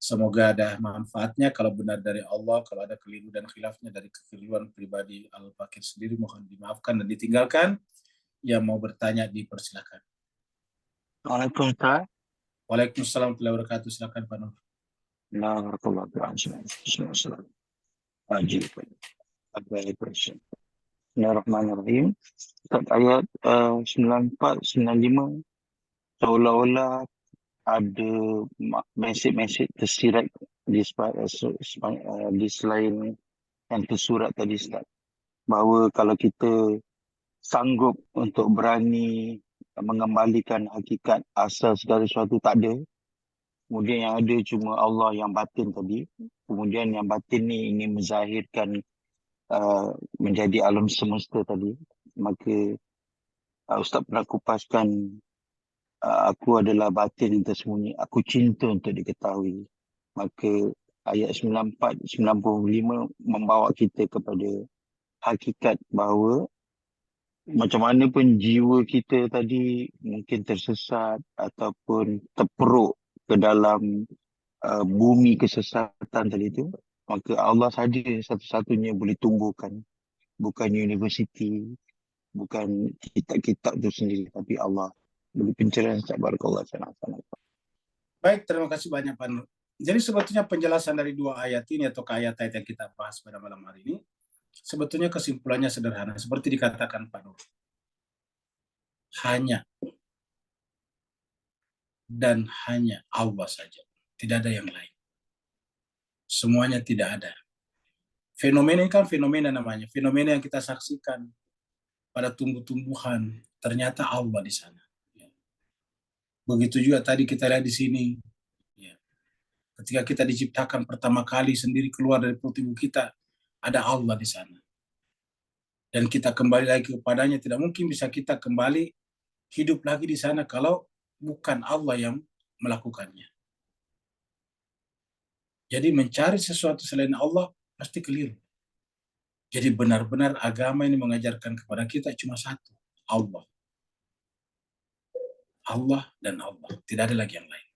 Semoga ada manfaatnya. Kalau benar dari Allah, kalau ada keliru dan khilafnya dari kekeliruan pribadi Al-Fakir sendiri, mohon dimaafkan dan ditinggalkan. Yang mau bertanya dipersilakan. Waalaikumsalam. Waalaikumsalam warahmatullahi wabarakatuh. Silakan Pak Nur. Bismillahirrahmanirrahim. Ayat 94-95 seolah-olah ada mesej-mesej tersirat di selain yang tersurat tadi Ustaz, bahawa kalau kita sanggup untuk berani mengembalikan hakikat asal segala sesuatu tak ada, Kemudian yang ada cuma Allah yang batin tadi. Kemudian yang batin ni ingin menzahirkan menjadi alam semesta tadi. Maka Ustaz pernah kupaskan aku adalah batin yang tersembunyi. Aku cinta untuk diketahui. Maka ayat 94, 95 membawa kita kepada hakikat bahawa macam mana pun jiwa kita tadi mungkin tersesat ataupun terperuk ke dalam bumi kesesatan tadi tu, maka Allah saja satu-satunya boleh tumbuhkan, bukan universiti, bukan kitab-kitab tu sendiri, tapi Allah. Beri pencerahan Ustaz. Barakallahu fiik. Baik, terima kasih banyak Pak Nur. Jadi sebetulnya penjelasan dari dua ayat ini atau ayat-ayat yang kita bahas pada malam hari ini, sebetulnya kesimpulannya sederhana, seperti dikatakan Pak Nur. Hanya dan hanya Allah saja. Tidak ada yang lain. Semuanya tidak ada. Fenomena ini kan fenomena namanya. Fenomena yang kita saksikan pada tumbuh-tumbuhan. Ternyata Allah di sana. Begitu juga tadi kita lihat di sini. Ketika kita diciptakan pertama kali sendiri keluar dari perut ibu kita, ada Allah di sana. Dan kita kembali lagi kepadanya, tidak mungkin bisa kita kembali hidup lagi di sana kalau bukan Allah yang melakukannya. Jadi mencari sesuatu selain Allah pasti keliru. Jadi benar-benar agama ini mengajarkan kepada kita cuma satu, Allah. Allah dan Allah, tidak ada lagi yang lain.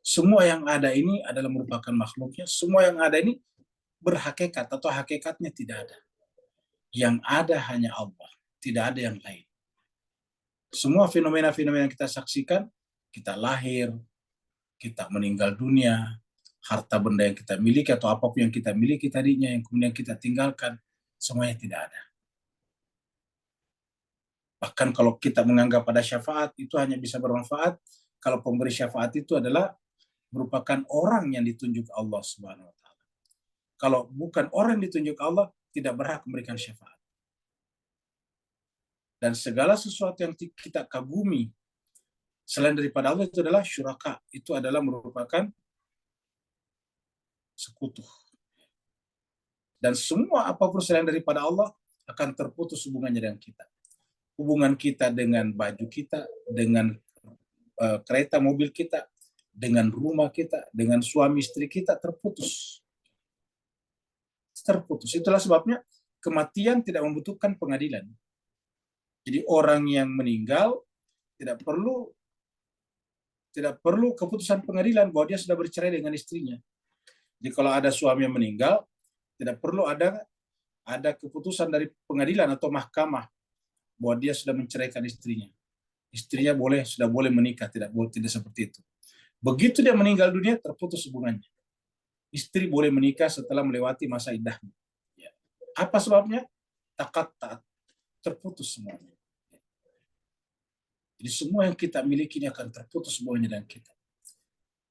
Semua yang ada ini adalah merupakan makhluknya, semua yang ada ini berhakikat atau hakikatnya tidak ada. Yang ada hanya Allah, tidak ada yang lain. Semua fenomena-fenomena yang kita saksikan, kita lahir, kita meninggal dunia, harta benda yang kita miliki atau apapun yang kita miliki tadinya, yang kemudian kita tinggalkan, semuanya tidak ada. Bahkan kalau kita menganggap ada syafaat, itu hanya bisa bermanfaat kalau pemberi syafaat itu adalah merupakan orang yang ditunjuk Allah Subhanahu wa taala. Kalau bukan orang yang ditunjuk Allah, tidak berhak memberikan syafaat. Dan segala sesuatu yang kita kagumi selain daripada Allah itu adalah syuraka, itu adalah merupakan sekutu. Dan semua apapun selain daripada Allah akan terputus hubungannya dengan kita. Hubungan kita dengan baju kita, dengan kereta mobil kita, dengan rumah kita, dengan suami istri kita terputus. Terputus. Itulah sebabnya kematian tidak membutuhkan pengadilan. Jadi orang yang meninggal tidak perlu keputusan pengadilan bahwa dia sudah bercerai dengan istrinya. Jadi kalau ada suami yang meninggal, tidak perlu ada keputusan dari pengadilan atau mahkamah bahwa dia sudah menceraikan istrinya. Istrinya sudah boleh menikah, tidak seperti itu. Begitu dia meninggal dunia, terputus hubungannya. Istri boleh menikah setelah melewati masa iddahnya. Apa sebabnya? Taat, terputus semuanya. Jadi semua yang kita miliki ini akan terputus hubungannya dengan kita.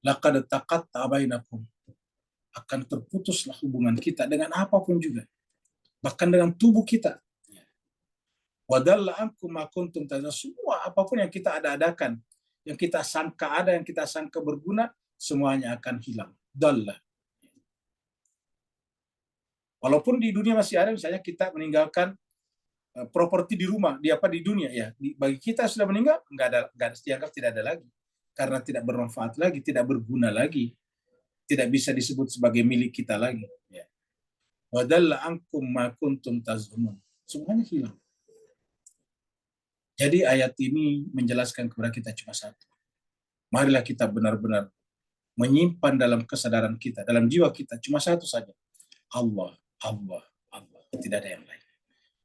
Laqad taqatta'a bainakum. Akan terputuslah hubungan kita dengan apapun juga. Bahkan dengan tubuh kita. Wadalla ankum ma kuntum tazunun. Semua apapun yang kita ada-adakan, yang kita sangka ada, yang kita sangka berguna, semuanya akan hilang. Dalla. Walaupun di dunia masih ada, misalnya kita meninggalkan properti di rumah, di dunia ya. Bagi kita sudah meninggal, nggak dianggap tidak ada lagi, karena tidak bermanfaat lagi, tidak berguna lagi, tidak bisa disebut sebagai milik kita lagi. Ya. Wadalla ankum ma kuntum tazunun. Semuanya hilang. Jadi ayat ini menjelaskan kepada kita cuma satu. Marilah kita benar-benar menyimpan dalam kesadaran kita, dalam jiwa kita cuma satu saja. Allah, Allah, Allah. Tidak ada yang lain.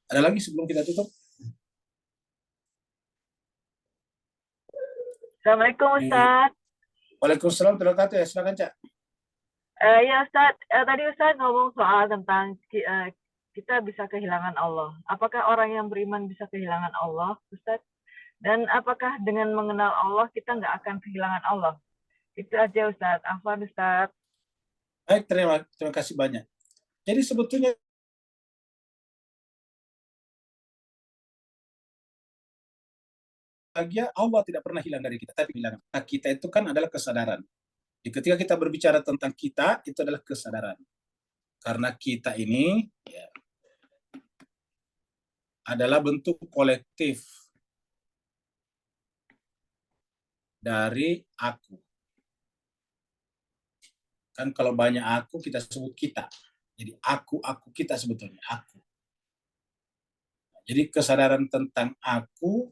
Ada lagi sebelum kita tutup? Assalamualaikum Ustaz. Waalaikumsalam warahmatullahi wabarakatuh. Ya, silakan Cak. Ya Ustaz, tadi Ustaz ngomong soal tentang kita bisa kehilangan Allah. Apakah orang yang beriman bisa kehilangan Allah, Ustaz? Dan apakah dengan mengenal Allah kita nggak akan kehilangan Allah? Itu aja Ustaz. Afwan Ustaz. Baik, terima kasih banyak. Jadi sebetulnya bahagia Allah tidak pernah hilang dari kita, tapi hilang. Nah, kita itu kan adalah kesadaran. Jadi ketika kita berbicara tentang kita, itu adalah kesadaran. Karena kita ini ya, adalah bentuk kolektif dari aku. Kan kalau banyak aku, kita sebut kita. Jadi aku kita sebetulnya, aku. Jadi kesadaran tentang aku,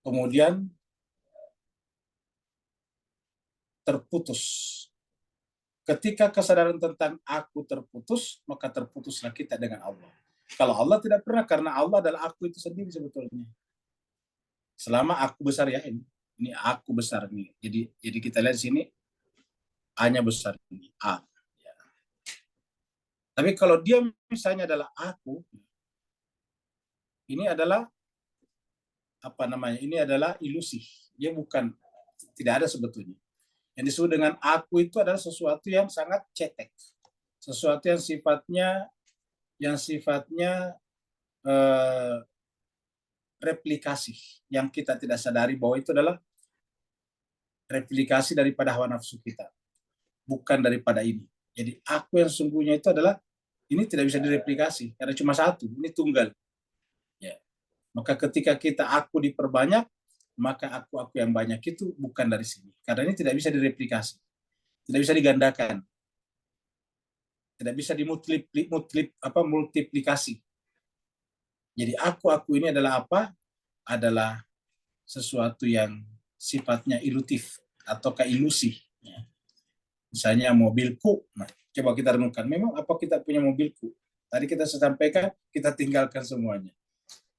kemudian terputus. Ketika kesadaran tentang aku terputus, maka terputuslah kita dengan Allah. Kalau Allah tidak pernah, karena Allah adalah aku itu sendiri sebetulnya. Selama aku besar ya, ini aku besar nih. Jadi kita lihat sini, A-nya besar ini, A. Ya. Tapi kalau dia misalnya adalah aku, ini adalah apa namanya? Ini adalah ilusi. Dia bukan, tidak ada sebetulnya. Yang disebut dengan aku itu adalah sesuatu yang sangat cetek, sesuatu yang sifatnya replikasi, yang kita tidak sadari bahwa itu adalah replikasi daripada hawa nafsu kita, bukan daripada ini. Jadi aku yang sungguhnya itu adalah ini tidak bisa direplikasi karena cuma satu, ini tunggal. Ya. Maka ketika kita aku diperbanyak, maka aku yang banyak itu bukan dari sini. Karena ini tidak bisa direplikasi, tidak bisa digandakan, tidak bisa multiplikasi. Jadi aku ini adalah apa? Adalah sesuatu yang sifatnya ilutif atau ilusi. Misalnya mobilku. Nah, coba kita renungkan, memang apa kita punya mobilku? Tadi kita sampaikan, kita tinggalkan semuanya.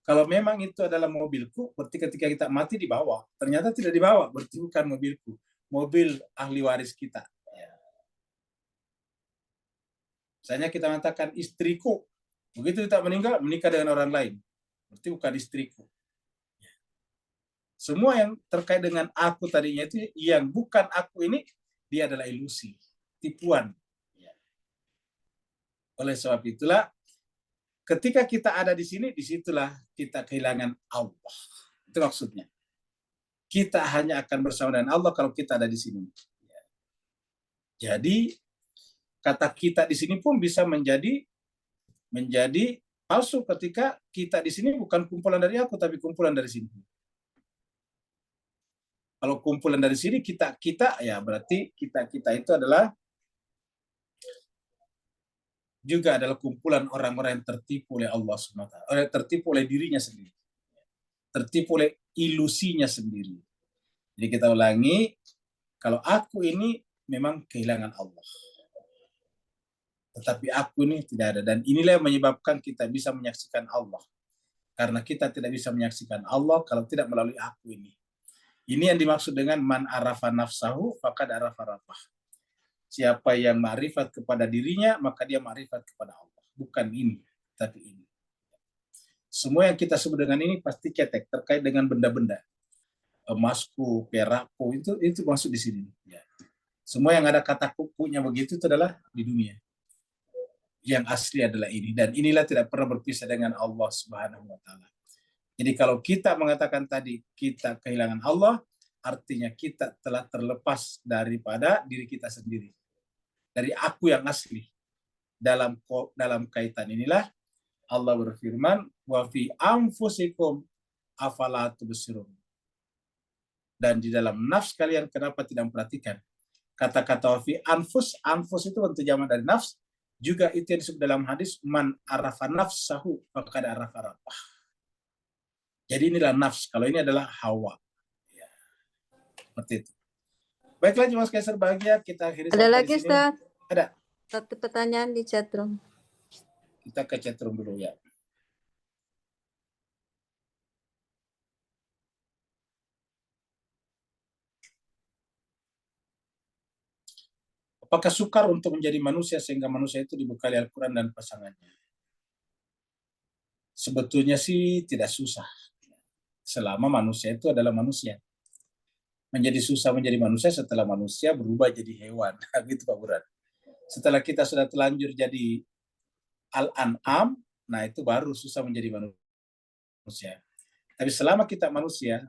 Kalau memang itu adalah mobilku, berarti ketika kita mati dibawa. Ternyata tidak dibawa, berarti bukan mobilku. Mobil ahli waris kita. Misalnya kita mengatakan istriku. Begitu kita meninggal, menikah dengan orang lain. Berarti bukan istriku. Semua yang terkait dengan aku tadinya itu, yang bukan aku ini, dia adalah ilusi, tipuan. Oleh sebab itulah, ketika kita ada di sini, disitulah kita kehilangan Allah. Itu maksudnya. Kita hanya akan bersama dengan Allah kalau kita ada di sini. Jadi, kata kita di sini pun bisa menjadi palsu ketika kita di sini bukan kumpulan dari aku, tapi kumpulan dari sini. Kalau kumpulan dari sini kita ya berarti kita itu adalah juga adalah kumpulan orang-orang yang tertipu oleh Allah SWT, tertipu oleh dirinya sendiri, tertipu oleh ilusinya sendiri. Jadi kita ulangi, kalau aku ini memang kehilangan Allah, tetapi aku ini tidak ada, dan inilah yang menyebabkan kita bisa menyaksikan Allah, karena kita tidak bisa menyaksikan Allah kalau tidak melalui aku ini. Ini yang dimaksud dengan man arafa nafsahu faqad arafa rabbah. Siapa yang ma'rifat kepada dirinya, maka dia ma'rifat kepada Allah. Bukan ini, tapi ini. Semua yang kita sebut dengan ini pasti cetek, terkait dengan benda-benda. Emasku, perakku, itu masuk di sini. Ya. Semua yang ada kata kukunya begitu itu adalah di dunia. Yang asli adalah ini. Dan inilah tidak pernah berpisah dengan Allah Subhanahu wa Ta'ala. Jadi kalau kita mengatakan tadi kita kehilangan Allah, artinya kita telah terlepas daripada diri kita sendiri, dari aku yang asli. Dalam kaitan inilah Allah berfirman, wa fi anfusikum afala tubsirun. Dan di dalam nafs kalian kenapa tidak memperhatikan? Kata-kata wa fi anfus itu untuk jamak dari nafs, juga itu yang disebut dalam hadis man arafa nafsahu faqad arafa rabbah. Jadi inilah nafs, kalau ini adalah hawa. Ya, seperti itu. Baiklah, Jemaah sekalian berbahagia, kita akhiri Ada lagi, Ustaz? Ada. Satu pertanyaan di chatroom. Kita ke chatroom dulu ya. Apakah sukar untuk menjadi manusia sehingga manusia itu dibekali Al-Quran dan pasangannya? Sebetulnya sih tidak susah. Selama manusia itu adalah manusia. Menjadi susah menjadi manusia setelah manusia berubah jadi hewan. Gitu Pak Buran. Setelah kita sudah telanjur jadi al-an'am, nah itu baru susah menjadi manusia. Tapi selama kita manusia,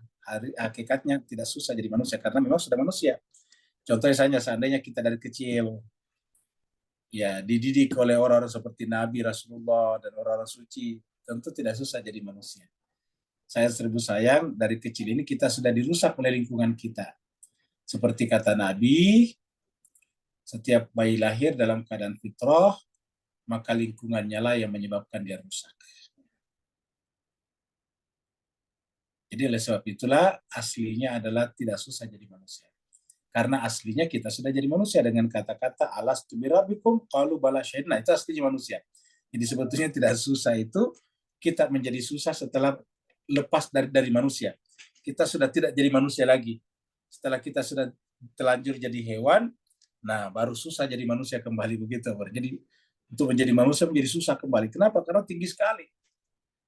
hakikatnya tidak susah jadi manusia karena memang sudah manusia. Contohnya saja, seandainya kita dari kecil ya dididik oleh orang-orang seperti Nabi, Rasulullah, dan orang-orang suci, tentu tidak susah jadi manusia. Saya seribu sayang, dari kecil ini kita sudah dirusak oleh lingkungan kita. Seperti kata Nabi, setiap bayi lahir dalam keadaan fitrah, maka lingkungannya lah yang menyebabkan dia rusak. Jadi oleh sebab itulah aslinya adalah tidak susah jadi manusia. Karena aslinya kita sudah jadi manusia dengan kata-kata alastu birabbikum qalu bala syahidna, itu aslinya manusia. Jadi sebetulnya tidak susah itu, kita menjadi susah setelah lepas dari manusia. Kita sudah tidak jadi manusia lagi. Setelah kita sudah telanjur jadi hewan, nah baru susah jadi manusia kembali begitu. Jadi untuk menjadi manusia menjadi susah kembali. Kenapa? Karena tinggi sekali.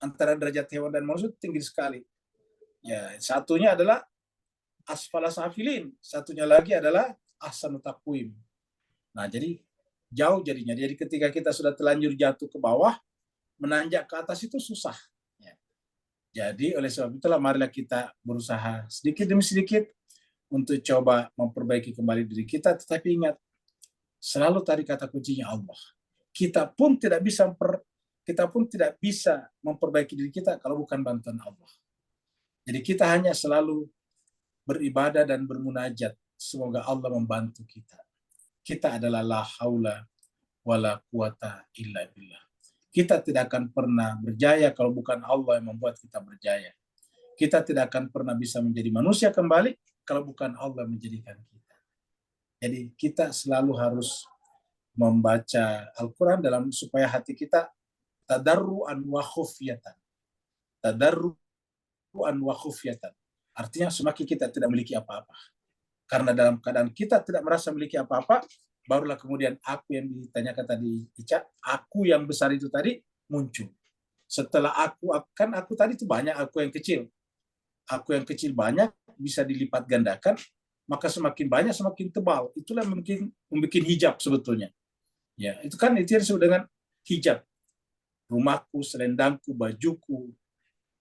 Antara derajat hewan dan manusia tinggi sekali. Ya, satunya adalah asfala safilin, satunya lagi adalah ahsanu taqwim. Nah, jadi jauh jadinya. Jadi ketika kita sudah telanjur jatuh ke bawah, menanjak ke atas itu susah. Ya. Jadi oleh sebab itulah marilah kita berusaha sedikit demi sedikit untuk coba memperbaiki kembali diri kita, tetapi ingat, selalu tadi kata kuncinya Allah. Kita pun tidak bisa memperbaiki diri kita kalau bukan bantuan Allah. Jadi kita hanya selalu beribadah dan bermunajat. Semoga Allah membantu kita. Kita adalah la haula wala quwata illa billah. Kita tidak akan pernah berjaya kalau bukan Allah yang membuat kita berjaya. Kita tidak akan pernah bisa menjadi manusia kembali kalau bukan Allah menjadikan kita. Jadi kita selalu harus membaca Al-Quran supaya hati kita tadarruan wa khufyatan. Tadarruan wa khufyatan. Artinya semakin kita tidak memiliki apa-apa. Karena dalam keadaan kita tidak merasa memiliki apa-apa, barulah kemudian aku yang ditanyakan tadi Ica, aku yang besar itu tadi muncul. Setelah aku tadi itu banyak aku yang kecil. Aku yang kecil banyak bisa dilipat gandakan, maka semakin banyak semakin tebal. Itulah membuat hijab sebetulnya. Ya, itu yang disebut dengan hijab. Rumahku, selendangku, bajuku,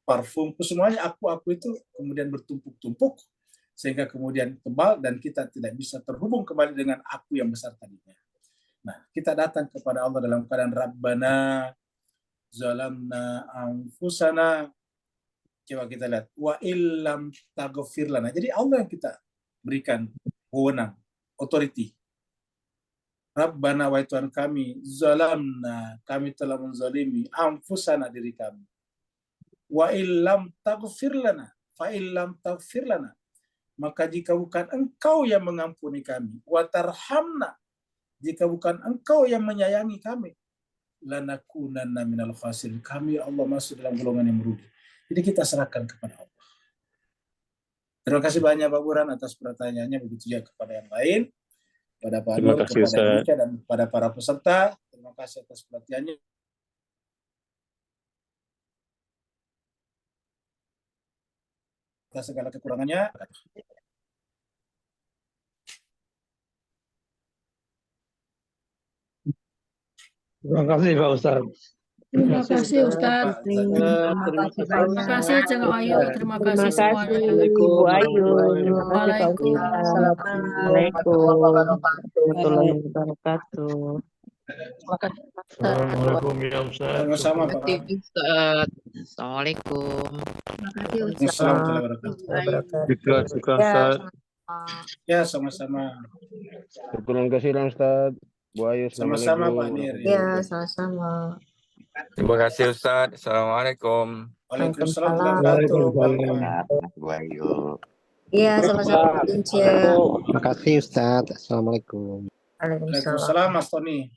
parfumku, semuanya aku itu kemudian bertumpuk-tumpuk sehingga kemudian tebal dan kita tidak bisa terhubung kembali dengan aku yang besar tadinya. Nah, kita datang kepada Allah dalam keadaan Rabbana zalamna anfusana. Coba kita lihat, wa illam taghfir lana. Jadi Allah yang kita berikan wewenang, authority. Rabbana, wa Tuhan kami, zalamna, kami telah menzalimi anfusana, diri kami. Wa illam taghfir lana, fa illam taghfir lana, maka jika bukan engkau yang mengampuni kami, wa tarhamna, jika bukan engkau yang menyayangi kami, lanakunanna minal khasirin, kami ya Allah masuk dalam golongan yang merugi. Jadi kita serahkan kepada Allah. Terima kasih banyak Pak Burhan atas pertanyaannya, begitu juga kepada yang lain, pada Pak Nur, kepada Ica, dan pada para peserta. Terima kasih atas pelatihannya. Atas segala kekurangannya. Terima kasih Pak Ustaz. Terima kasih Ustaz. Terima kasih Ceng Ayu. Terima kasih semuanya. Bu Ayu. Waalaikumsalam. Assalamualaikum warahmatullahi wabarakatuh. Assalamualaikum ya Ustaz. Sama-sama Pak. Ustaz. Assalamualaikum. Terima kasih Ustaz. Assalamualaikum warahmatullahi wabarakatuh. Syukran Ustaz. Ya, sama-sama. Terima kasih Ustaz. Bu Ayu, Sama-sama Pak Nir. Ya, sama-sama. Terima kasih Ustaz. Assalamualaikum. Waalaikumsalam warahmatullahi wabarakatuh. Bu Ayu. Iya, sama-sama Ica. Terima kasih Ustaz. Assalamualaikum. Waalaikumsalam Mas Tony.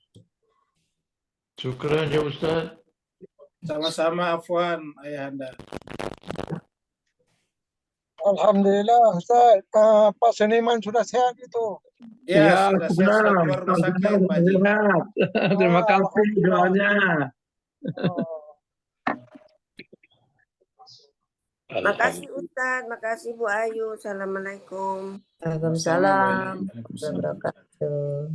Syukran ya Ustaz. Sama-sama Afwan Ayahanda. Alhamdulillah Ustaz, Pak Seniman sudah sehat itu. Ya, sudah siap keluar rumah sakit Pak Haji. Terima kasih doanya. Makasih Ustaz, makasih Bu Ayu. Assalamualaikum. Waalaikumsalam. Waalaikumsalam. Wabarakatuh.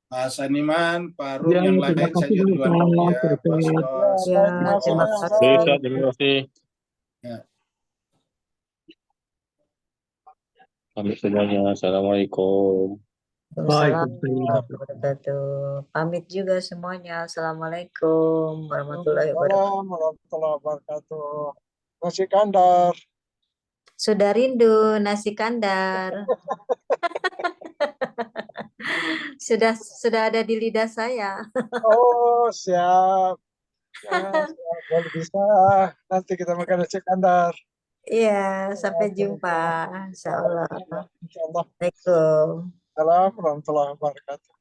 Pak Saniman, Pak Rum, Ya, yang terima lain saya kasih juga duluan dulu ya, Ustaz. Pak Sos. Ya, terima kasih. Terima kasih. Ya. Pamit semuanya. Assalamualaikum. Waalaikumsalam. Waalaikumsalam warahmatullahi wabarakatuh. Pamit juga semuanya. Assalamualaikum warahmatullahi wabarakatuh. Waalaikumsalam warahmatullahi wabarakatuh. Nasi kandar. Sudah rindu nasi kandar. Sudah ada di lidah saya. Oh, siap. Ya, siap. Kalau bisa, nanti kita makan nasi kandar. Iya, sampai jumpa. Insya Allah. Insyaallah. Assalamualaikum. Assalamualaikum warahmatullahi wabarakatuh.